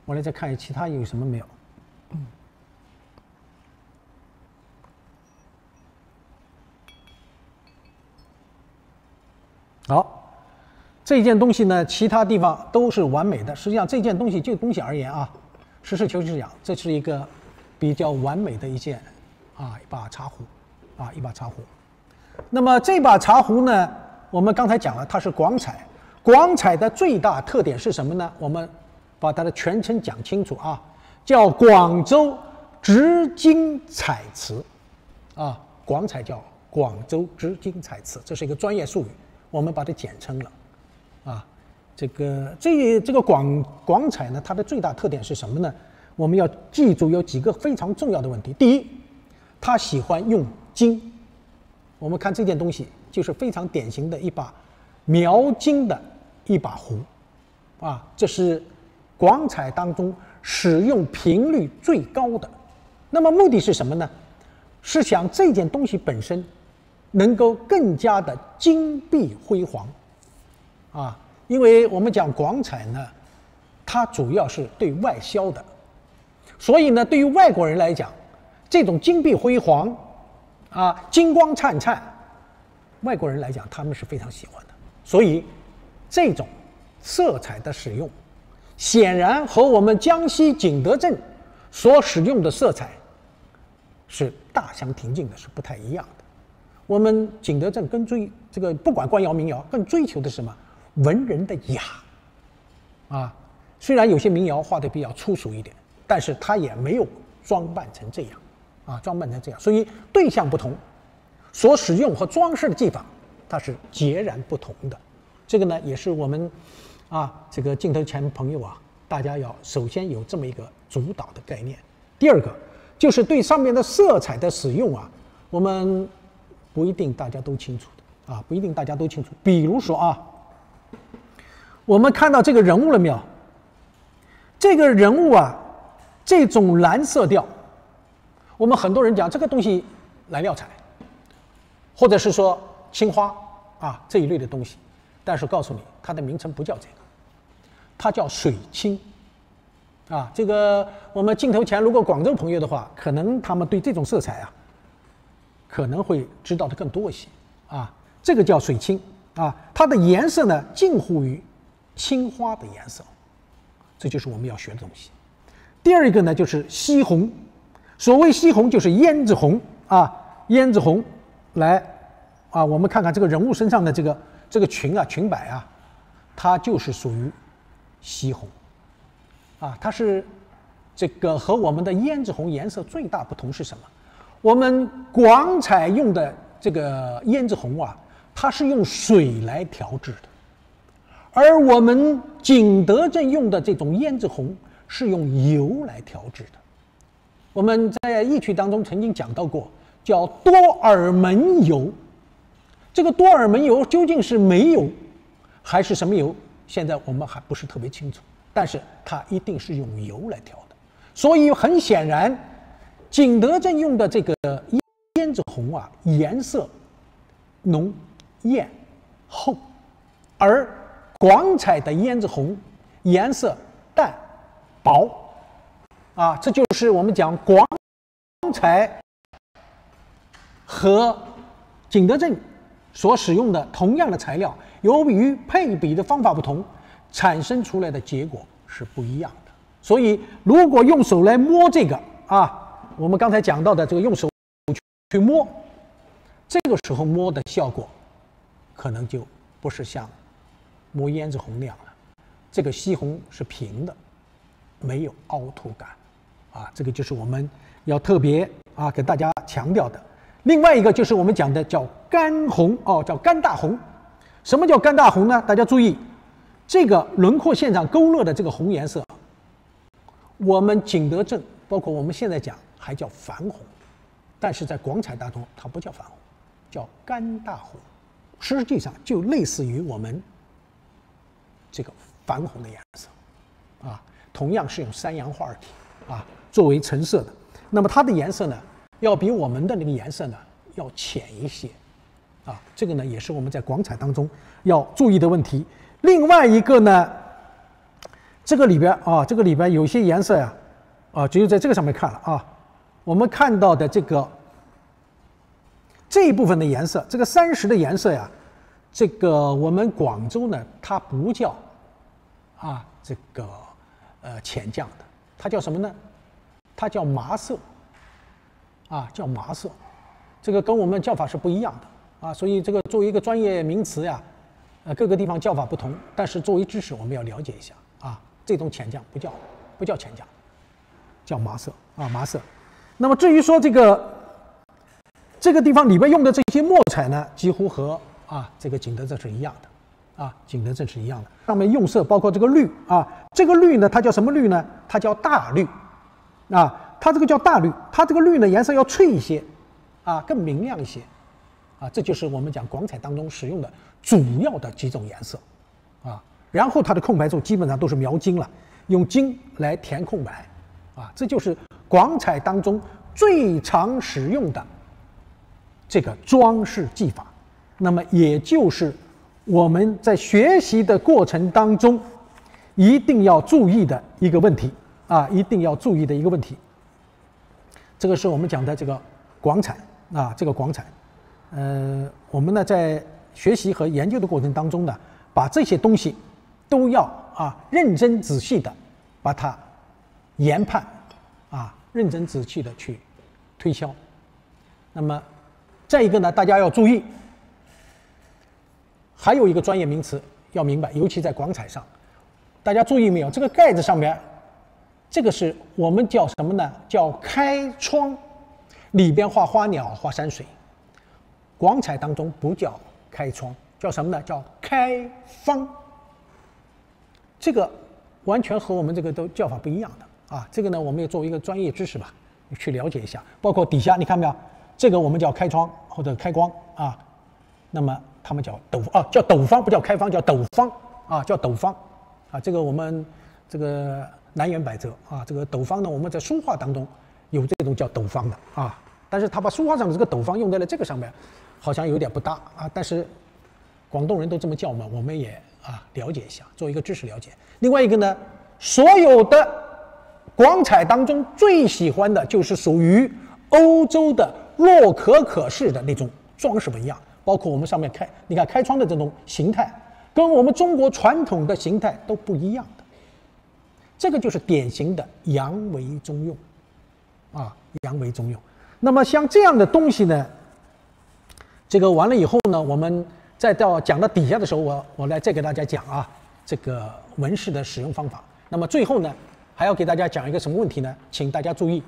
我来再看一下其他有什么没有。好，这件东西呢，其他地方都是完美的。实际上，这件东西就东西而言啊，实事求是讲，这是一个比较完美的一件一把茶壶一把茶壶。那么这把茶壶呢，我们刚才讲了，它是广彩。广彩的最大特点是什么呢？我们把它的全称讲清楚啊，叫广州织金彩瓷广彩叫广州织金彩瓷，这是一个专业术语，我们把它简称了。这个广彩呢，它的最大特点是什么呢？我们要记住有几个非常重要的问题。第一，它喜欢用金。我们看这件东西，就是非常典型的一把描金的一把壶这是广彩当中使用频率最高的。那么目的是什么呢？是想这件东西本身能够更加的金碧辉煌因为我们讲广彩呢，它主要是对外销的，所以呢，对于外国人来讲，这种金碧辉煌金光灿灿，外国人来讲他们是非常喜欢的。所以这种色彩的使用，显然和我们江西景德镇所使用的色彩是大相庭径的，是不太一样的。我们景德镇这个不管官窑民窑，更追求的是什么？文人的雅虽然有些民窑画的比较粗俗一点，但是它也没有装扮成这样所以对象不同，所使用和装饰的技法它是截然不同的。这个呢，也是我们这个镜头前朋友大家要首先有这么一个主导的概念。第二个就是对上面的色彩的使用我们不一定大家都清楚的不一定大家都清楚。比如说我们看到这个人物了没有？这个人物这种蓝色调，我们很多人讲这个东西蓝料彩，或者是说青花这一类的东西，但是告诉你，它的名称不叫这个，它叫水青这个我们镜头前如果广州朋友的话，可能他们对这种色彩可能会知道的更多一些这个叫水青它的颜色呢近乎于青花的颜色，这就是我们要学的东西。第二个呢就是西红，所谓西红就是胭脂红胭脂红来我们看看这个人物身上的这个裙摆它就是属于西红它是这个和我们的胭脂红颜色最大不同是什么？我们广彩用的这个胭脂红它是用水来调制的，而我们景德镇用的这种胭脂红是用油来调制的。我们在易曲当中曾经讲到过，叫多尔蒙油。这个多尔蒙油究竟是煤油还是什么油，现在我们还不是特别清楚，但是它一定是用油来调的。所以很显然，景德镇用的这个胭脂红颜色浓艳厚，而广彩的胭脂红颜色淡薄这就是我们讲广彩和景德镇所使用的同样的材料，由于配比的方法不同，产生出来的结果是不一样的。所以如果用手来摸这个我们刚才讲到的这个用手去摸，这个时候摸的效果可能就不是像摸胭脂红那样了。这个西红是平的，没有凹凸感这个就是我们要特别给大家强调的。另外一个就是我们讲的叫干红叫干大红。什么叫干大红呢？大家注意，这个轮廓线上勾勒的这个红颜色，我们景德镇包括我们现在讲还叫矾红，但是在广彩当中它不叫矾红，叫干大红，实际上就类似于我们这个矾红的颜色同样是用山羊花体作为成色的。那么它的颜色呢，要比我们的那个颜色呢要浅一些这个呢也是我们在广彩当中要注意的问题。另外一个呢，这个里边有些颜色只有在这个上面看了我们看到的这一部分的颜色，这个30的颜色这个我们广州呢，它不叫这个浅酱的，它叫什么呢？它叫麻色叫麻色，这个跟我们叫法是不一样的所以这个作为一个专业名词呀，各个地方叫法不同，但是作为知识我们要了解一下这种浅酱不叫浅酱，叫麻色麻色。那么至于说这个地方里边用的这些墨彩呢，几乎和这个景德镇是一样的景德镇是一样的。上面用色包括这个绿这个绿呢，它叫什么绿呢？它叫大绿它这个叫大绿，它这个绿呢颜色要翠一些更明亮一些这就是我们讲广彩当中使用的主要的几种颜色然后它的空白处基本上都是描金了，用金来填空白这就是广彩当中最常使用的这个装饰技法。那么也就是我们在学习的过程当中一定要注意的一个问题一定要注意的一个问题。这个是我们讲的这个广彩这个广彩我们呢在学习和研究的过程当中呢，把这些东西都要认真仔细的把它研判认真仔细的去推敲。那么再一个呢，大家要注意，还有一个专业名词要明白，尤其在广彩上，大家注意没有？这个盖子上面，这个是我们叫什么呢？叫开窗，里边画花鸟、画山水。广彩当中不叫开窗，叫什么呢？叫开方。这个完全和我们这个都叫法不一样的这个呢，我们也作为一个专业知识吧，去了解一下。包括底下你看没有？这个我们叫开窗或者开光那么他们叫叫斗方，不叫开方，叫斗方叫斗方这个我们这个南辕北辙这个斗方呢，我们在书画当中有这种叫斗方的但是他把书画上的这个斗方用在了这个上面，好像有点不搭但是广东人都这么叫嘛，我们也了解一下，做一个知识了解。另外一个呢，所有的广彩当中最喜欢的就是属于欧洲的洛可可式的那种装饰纹样，包括我们上面你看开窗的这种形态，跟我们中国传统的形态都不一样的。这个就是典型的洋为中用洋为中用。那么像这样的东西呢，这个完了以后呢，我们再到讲到底下的时候，我来再给大家讲这个纹饰的使用方法。那么最后呢，还要给大家讲一个什么问题呢？请大家注意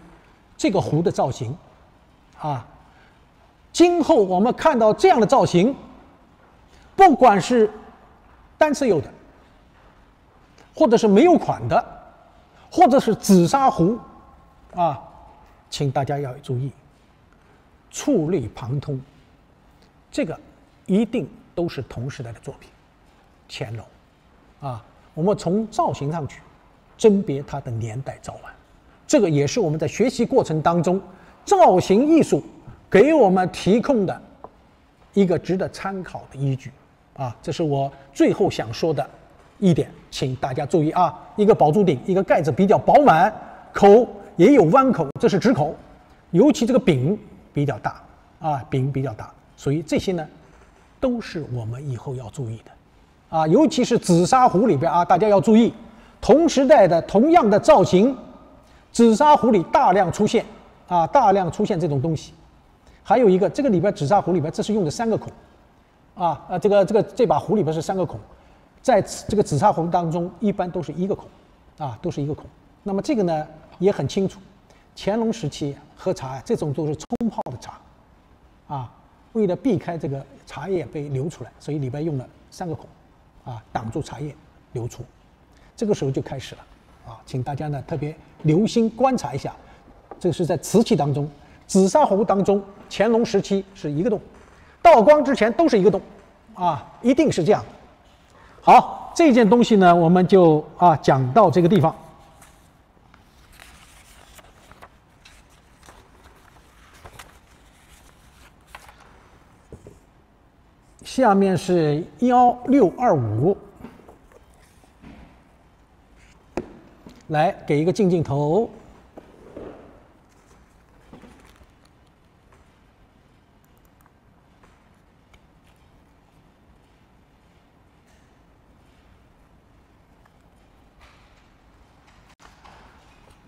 这个壶的造型今后我们看到这样的造型，不管是单色釉的，或者是没有款的，或者是紫砂壶请大家要注意，触类旁通，这个一定都是同时代的作品。乾隆我们从造型上去甄别它的年代早晚，这个也是我们在学习过程当中造型艺术给我们提供的一个值得参考的依据这是我最后想说的一点，请大家注意一个宝珠顶，一个盖子比较饱满，口也有弯口，这是直口，尤其这个柄比较大柄比较大，所以这些呢都是我们以后要注意的尤其是紫砂壶里边大家要注意，同时代的同样的造型，紫砂壶里大量出现这种东西。还有一个，这个里边紫砂壶里边，这是用的3个孔这把壶里边是3个孔，在这个紫砂壶当中一般都是1个孔都是1个孔。那么这个呢也很清楚，乾隆时期喝茶这种都是冲泡的茶为了避开这个茶叶被流出来，所以里边用了3个孔挡住茶叶流出。这个时候就开始了请大家呢特别留心观察一下，这是在瓷器当中，紫砂壶当中乾隆时期是1个洞，道光之前都是1个洞一定是这样。好，这件东西呢我们就讲到这个地方。下面是1625，来给一个镜头。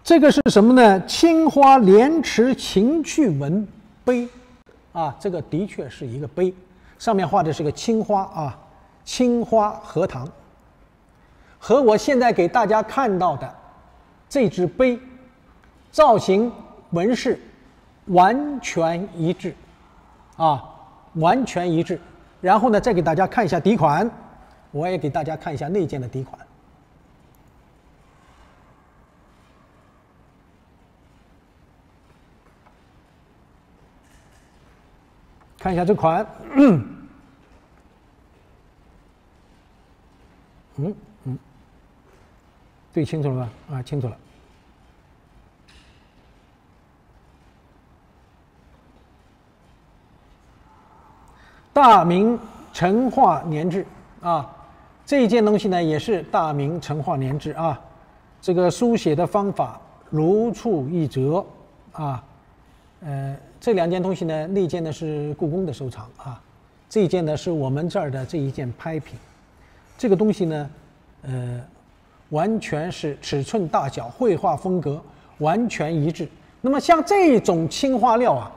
这个是什么呢？青花莲池情趣文碑啊，这个的确是一个碑，上面画的是个青花啊，青花荷塘，和我现在给大家看到的这只碑造型纹饰完全一致啊，完全一致。然后呢，再给大家看一下底款，我也给大家看一下内件的底款。看一下这款，对，清楚了吧？啊，清楚了。大明成化年制啊，这一件东西呢也是大明成化年制啊。这个书写的方法如出一辙啊。这两件东西呢，那件呢是故宫的收藏啊，这一件呢是我们这儿的这一件拍品。这个东西呢，完全是尺寸大小、绘画风格完全一致。那么像这种青花料啊，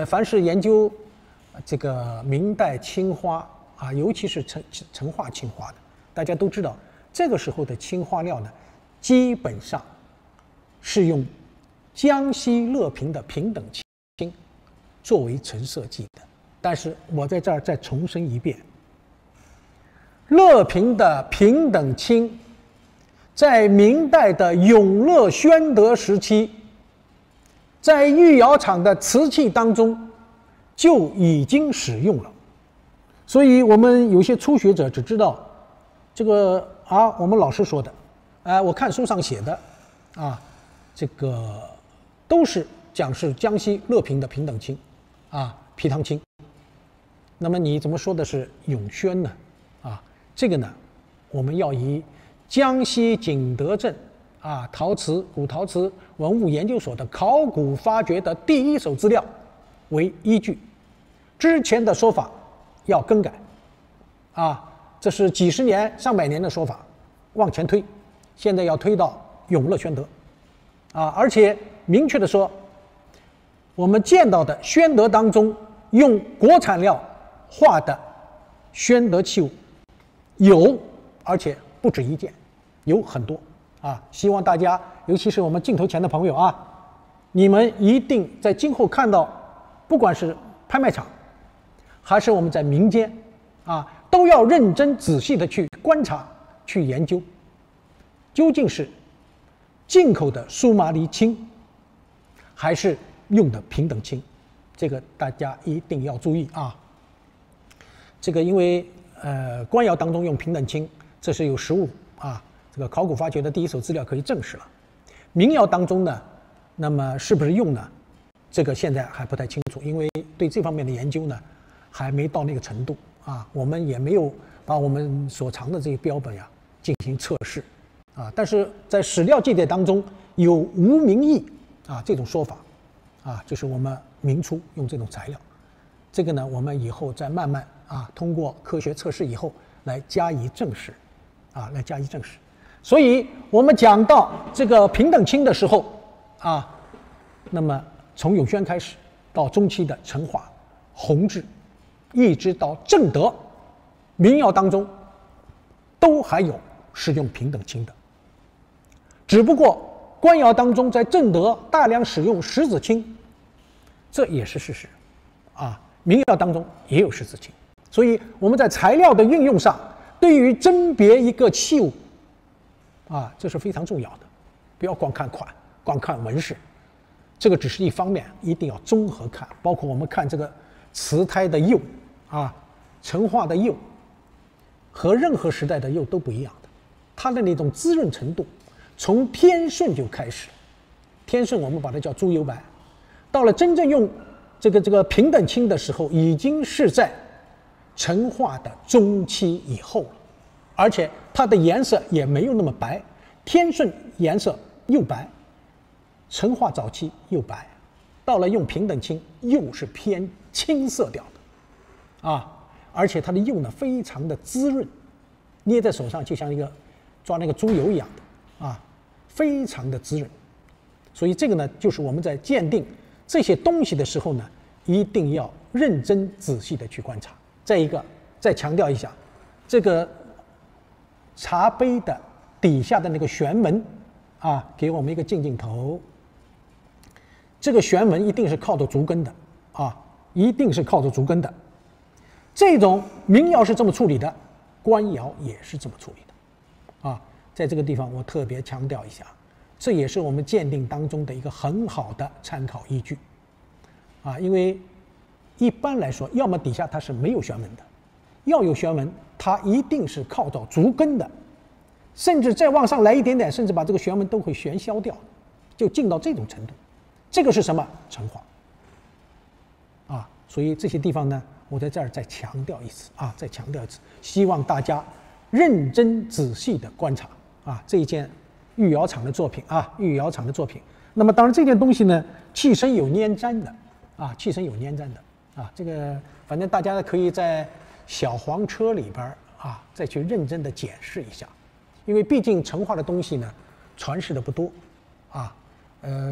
凡是研究这个明代青花啊，尤其是成化青花的，大家都知道，这个时候的青花料呢，基本上是用江西乐平的平等青作为成色剂的。但是我在这儿再重申一遍，乐平的平等青在明代的永乐宣德时期，在御窑厂的瓷器当中就已经使用了。所以我们有些初学者只知道这个啊，我们老师说的，我看书上写的啊，这个都是讲是江西乐平的平等青啊，皮汤青。那么你怎么说的是永宣呢？啊，这个呢，我们要以江西景德镇啊古陶瓷文物研究所的考古发掘的第一手资料为依据，之前的说法要更改啊，这是几十年、上百年的说法，往前推，现在要推到永乐宣德啊，而且明确的说，我们见到的宣德当中用国产料画的宣德器物有，而且不止一件，有很多啊！希望大家，尤其是我们镜头前的朋友啊，你们一定在今后看到，不管是拍卖场，还是我们在民间啊，都要认真仔细的去观察、去研究，究竟是进口的苏麻离青，还是用的平等青，这个大家一定要注意啊！这个因为官窑当中用平等青，这是有实物啊，这个考古发掘的第一手资料可以证实了。民窑当中呢，那么是不是用呢？这个现在还不太清楚，因为对这方面的研究呢，还没到那个程度啊，我们也没有把我们所藏的这些标本呀进行测试啊。但是在史料记载当中有无名义啊这种说法啊，就是我们明初用这种材料。这个呢，我们以后再慢慢啊，通过科学测试以后来加以证实，啊，来加以证实。所以我们讲到这个平等青的时候啊，那么从永宣开始到中期的成化、弘治，一直到正德，民窑当中都还有使用平等青的，只不过官窑当中在正德大量使用石子青，这也是事实啊。民窑当中也有石子青，所以我们在材料的运用上，对于甄别一个器物，啊，这是非常重要的。不要光看款，光看纹饰，这个只是一方面，一定要综合看。包括我们看这个瓷胎的釉，啊，成化的釉，和任何时代的釉都不一样的，它的那种滋润程度，从天顺就开始，天顺我们把它叫猪油白，到了真正用这个平等青的时候，已经是在成化的中期以后了，而且它的颜色也没有那么白。天顺颜色又白，成化早期又白，到了用平等青又是偏青色调的，啊，而且它的釉呢非常的滋润，捏在手上就像一个抓那个猪油一样的，啊，非常的滋润，所以这个呢，就是我们在鉴定这些东西的时候呢，一定要认真仔细的去观察。再一个，再强调一下，这个茶杯的底下的那个旋纹啊，给我们一个镜头。这个旋纹一定是靠着竹根的啊，一定是靠着竹根的。这种民窑是这么处理的，官窑也是这么处理的啊。在这个地方我特别强调一下，这也是我们鉴定当中的一个很好的参考依据啊。因为一般来说，要么底下它是没有旋纹的，要有旋纹，它一定是靠着竹根的，甚至再往上来一点点，甚至把这个旋纹都会旋消掉，就进到这种程度。这个是什么？成化啊。所以这些地方呢，我在这儿再强调一次啊，再强调一次，希望大家认真仔细的观察啊这一件御窑厂的作品啊，御窑厂的作品。那么当然这件东西呢，器身有粘粘的啊，器身有粘粘的啊，这个反正大家可以在小黄车里边啊再去认真的检视一下，因为毕竟成化的东西呢传世的不多啊，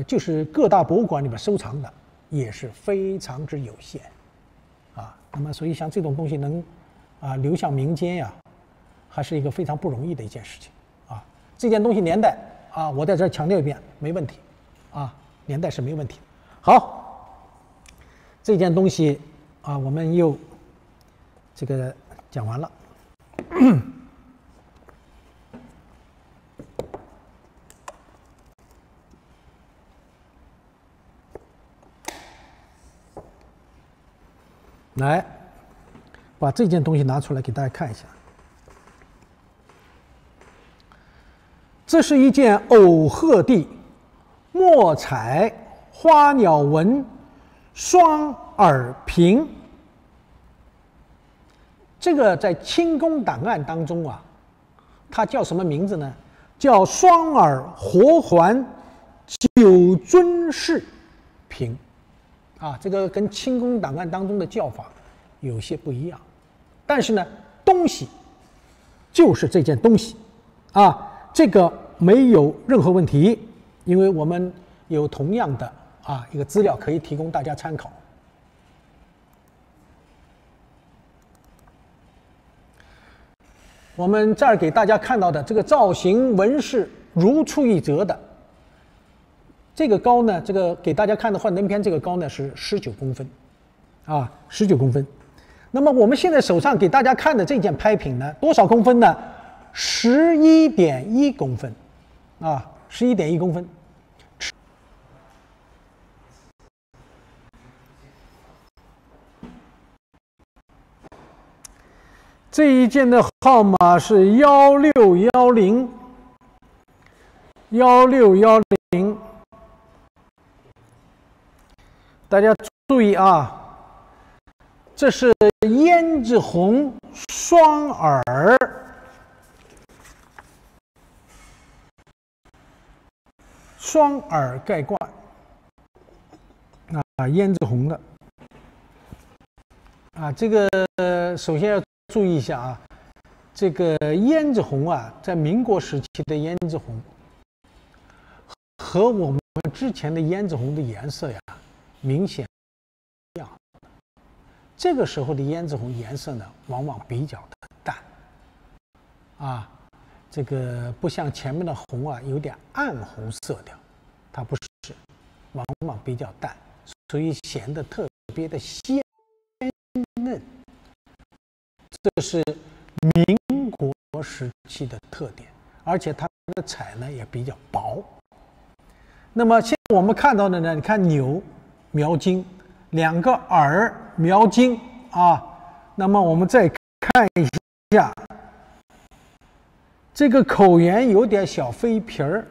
就是各大博物馆里边收藏的也是非常之有限啊。那么所以像这种东西能流向民间呀，还是一个非常不容易的一件事情啊。这件东西年代啊，我在这儿强调一遍，没问题啊，年代是没问题。好，这件东西啊，我们又这个讲完了。来，把这件东西拿出来给大家看一下。这是一件藕褐地墨彩花鸟纹双耳瓶。这个在清宫档案当中啊，它叫什么名字呢？叫双耳活环九尊式瓶。啊，这个跟清宫档案当中的叫法有些不一样，但是呢，东西就是这件东西啊，这个没有任何问题，因为我们有同样的一个资料可以提供大家参考。我们这儿给大家看到的这个造型纹饰如出一辙的。这个高呢，这个给大家看的幻灯片，这个高呢是19公分，啊，19公分。那么我们现在手上给大家看的这件拍品呢，多少公分呢？11.1公分，啊，11.1公分。这一件的号码是1610，1610。大家注意啊，这是胭脂红双耳，双耳盖冠啊，胭脂红的啊。这个首先要注意一下啊，这个胭脂红啊，在民国时期的胭脂红和我们之前的胭脂红的颜色呀，明显不一样。这个时候的胭脂红颜色呢，往往比较的淡，啊，这个不像前面的红啊，有点暗红色调，它不是，往往比较淡，所以显得特别的鲜嫩。这是民国时期的特点，而且它的彩呢也比较薄。那么现在我们看到的呢，你看钮描金，两个耳描金啊。那么我们再看一下，这个口沿有点小飞皮儿。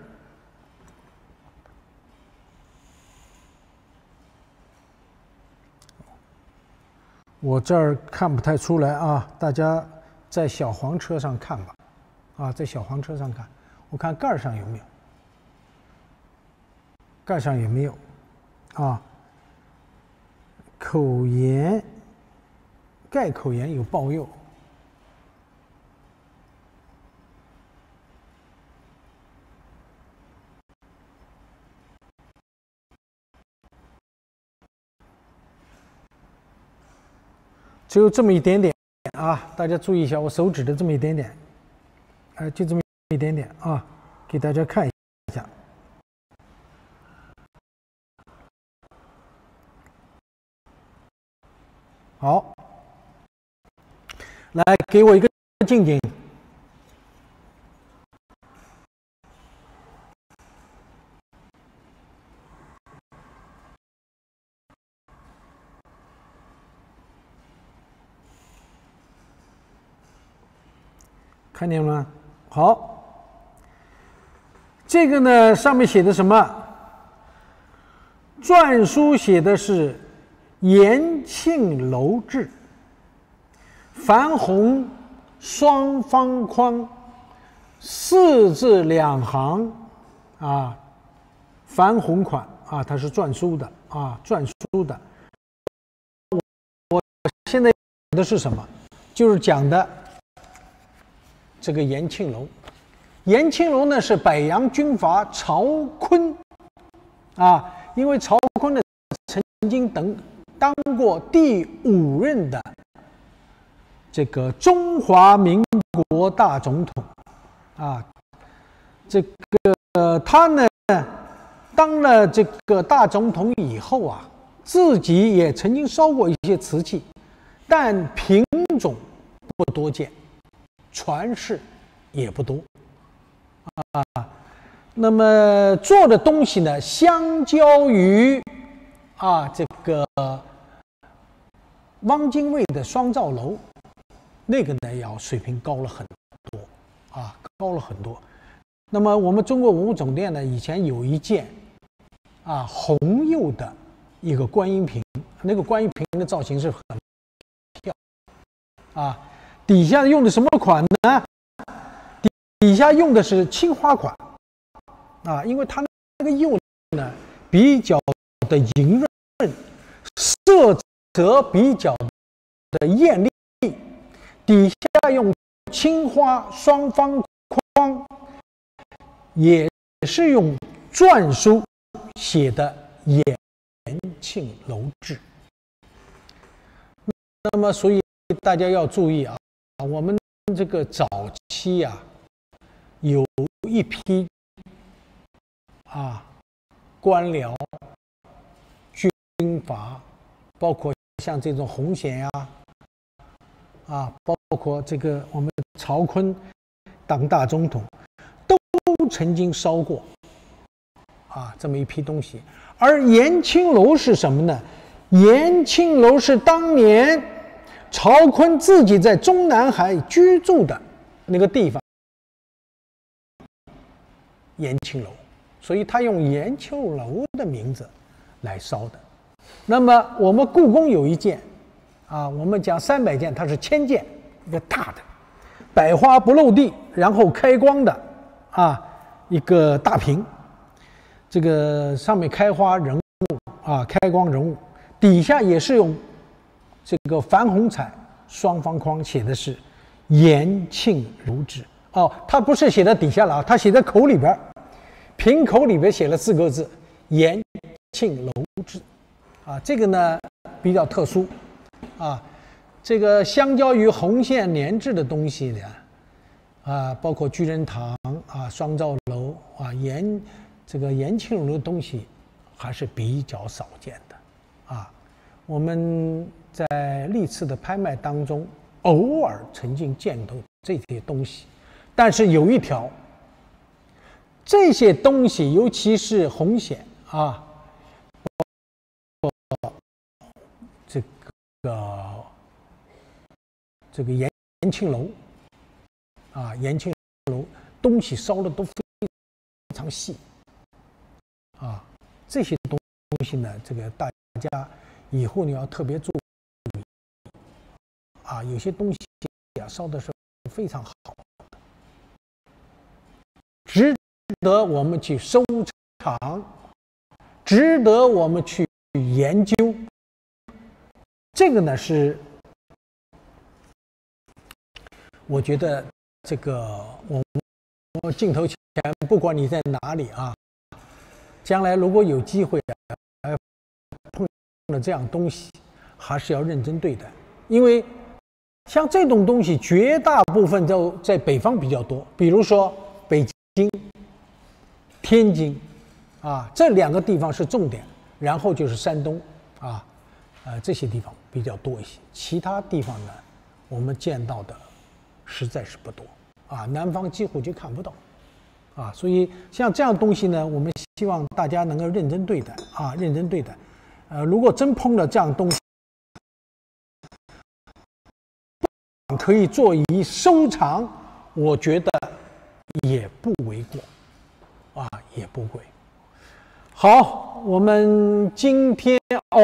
我这儿看不太出来啊，大家在小黄车上看吧，啊，在小黄车上看，我看盖上有没有，盖上也没有，啊，口沿，盖口沿有抱釉，只有这么一点点啊，大家注意一下，我手指的这么一点点，就这么一点点啊，给大家看一下。好，来给我一个近景。看见了吗？好，这个呢上面写的什么？篆书写的是延庆楼志，繁红双方框，4字2行啊，繁红款啊，它是篆书的啊，篆书的。我现在讲的是什么？就是讲的这个延庆楼。延庆楼呢是北洋军阀曹锟啊，因为曹锟呢曾经当过第5任的这个中华民国大总统啊，这个他呢当了这个大总统以后啊，自己也曾经烧过一些瓷器，但品种不多见，传世也不多啊。那么做的东西呢，相较于这个汪精卫的双灶楼，那个呢要水平高了很多啊，高了很多。那么我们中国文物总店呢，以前有一件红釉的一个观音瓶，那个观音瓶的造型是很漂亮底下用的什么款呢？底下用的是青花款因为它那个釉呢比较的莹润，色泽比较的艳丽，底下用青花双方框，也是用篆书写的延庆楼志。那么所以大家要注意我们这个早期有一批官僚、军阀，包括像这种洪显包括这个我们曹锟当大总统，都曾经烧过这么一批东西。而延庆楼是什么呢？延庆楼是当年曹锟自己在中南海居住的那个地方，延庆楼，所以他用延庆楼的名字来烧的。那么我们故宫有一件我们讲300件，它是1000件，一个大的百花不落地，然后开光的一个大瓶，这个上面开花人物开光人物，底下也是用这个矾红彩双方框写的是延庆楼志它不是写在底下了它写在口里边，瓶口里边写了4个字延庆楼志这个呢比较特殊这个相较于红线连制的东西呢包括居仁堂双灶楼这个延庆楼的东西还是比较少见的我们在历次的拍卖当中偶尔曾经见到这些东西，但是有一条，这些东西尤其是红显这个延庆楼延庆楼东西烧的都非常细这些东西呢，这个大家以后你要特别注意有些东西烧的是非常好的，值得我们去收藏，值得我们去研究。这个呢是我觉得这个我镜头前不管你在哪里将来如果有机会碰了这样东西，还是要认真对待因为像这种东西，绝大部分都在北方比较多，比如说北京、天津，这两个地方是重点，然后就是山东，这些地方比较多一些，其他地方呢，我们见到的实在是不多，南方几乎就看不到，所以像这样东西呢，我们希望大家能够认真对待，认真对待，如果真碰了这样东西，可以做以收藏，我觉得也不为过，也不贵。好，我们今天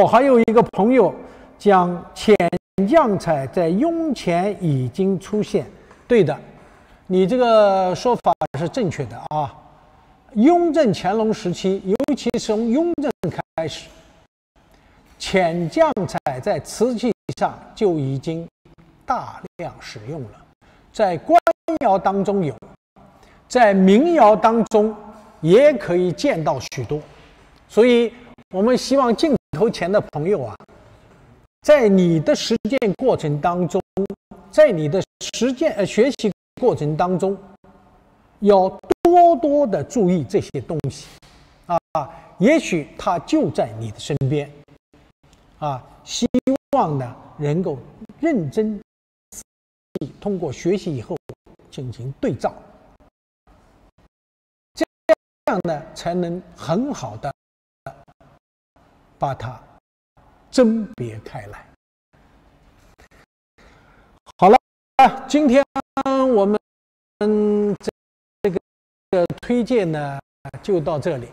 还有一个朋友讲潜将彩在雍前已经出现，对的，你这个说法是正确的啊。雍正、乾隆时期，尤其是从雍正开始，潜将彩在瓷器上就已经大量使用了，在官窑当中有，在民窑当中也可以见到许多，所以我们希望镜头前的朋友在你的实践过程当中，在你的学习过程当中，要多多的注意这些东西，也许它就在你的身边，希望呢能够认真通过学习以后进行对照，这样呢才能很好的把它甄别开来。好了，今天我们这个推荐呢就到这里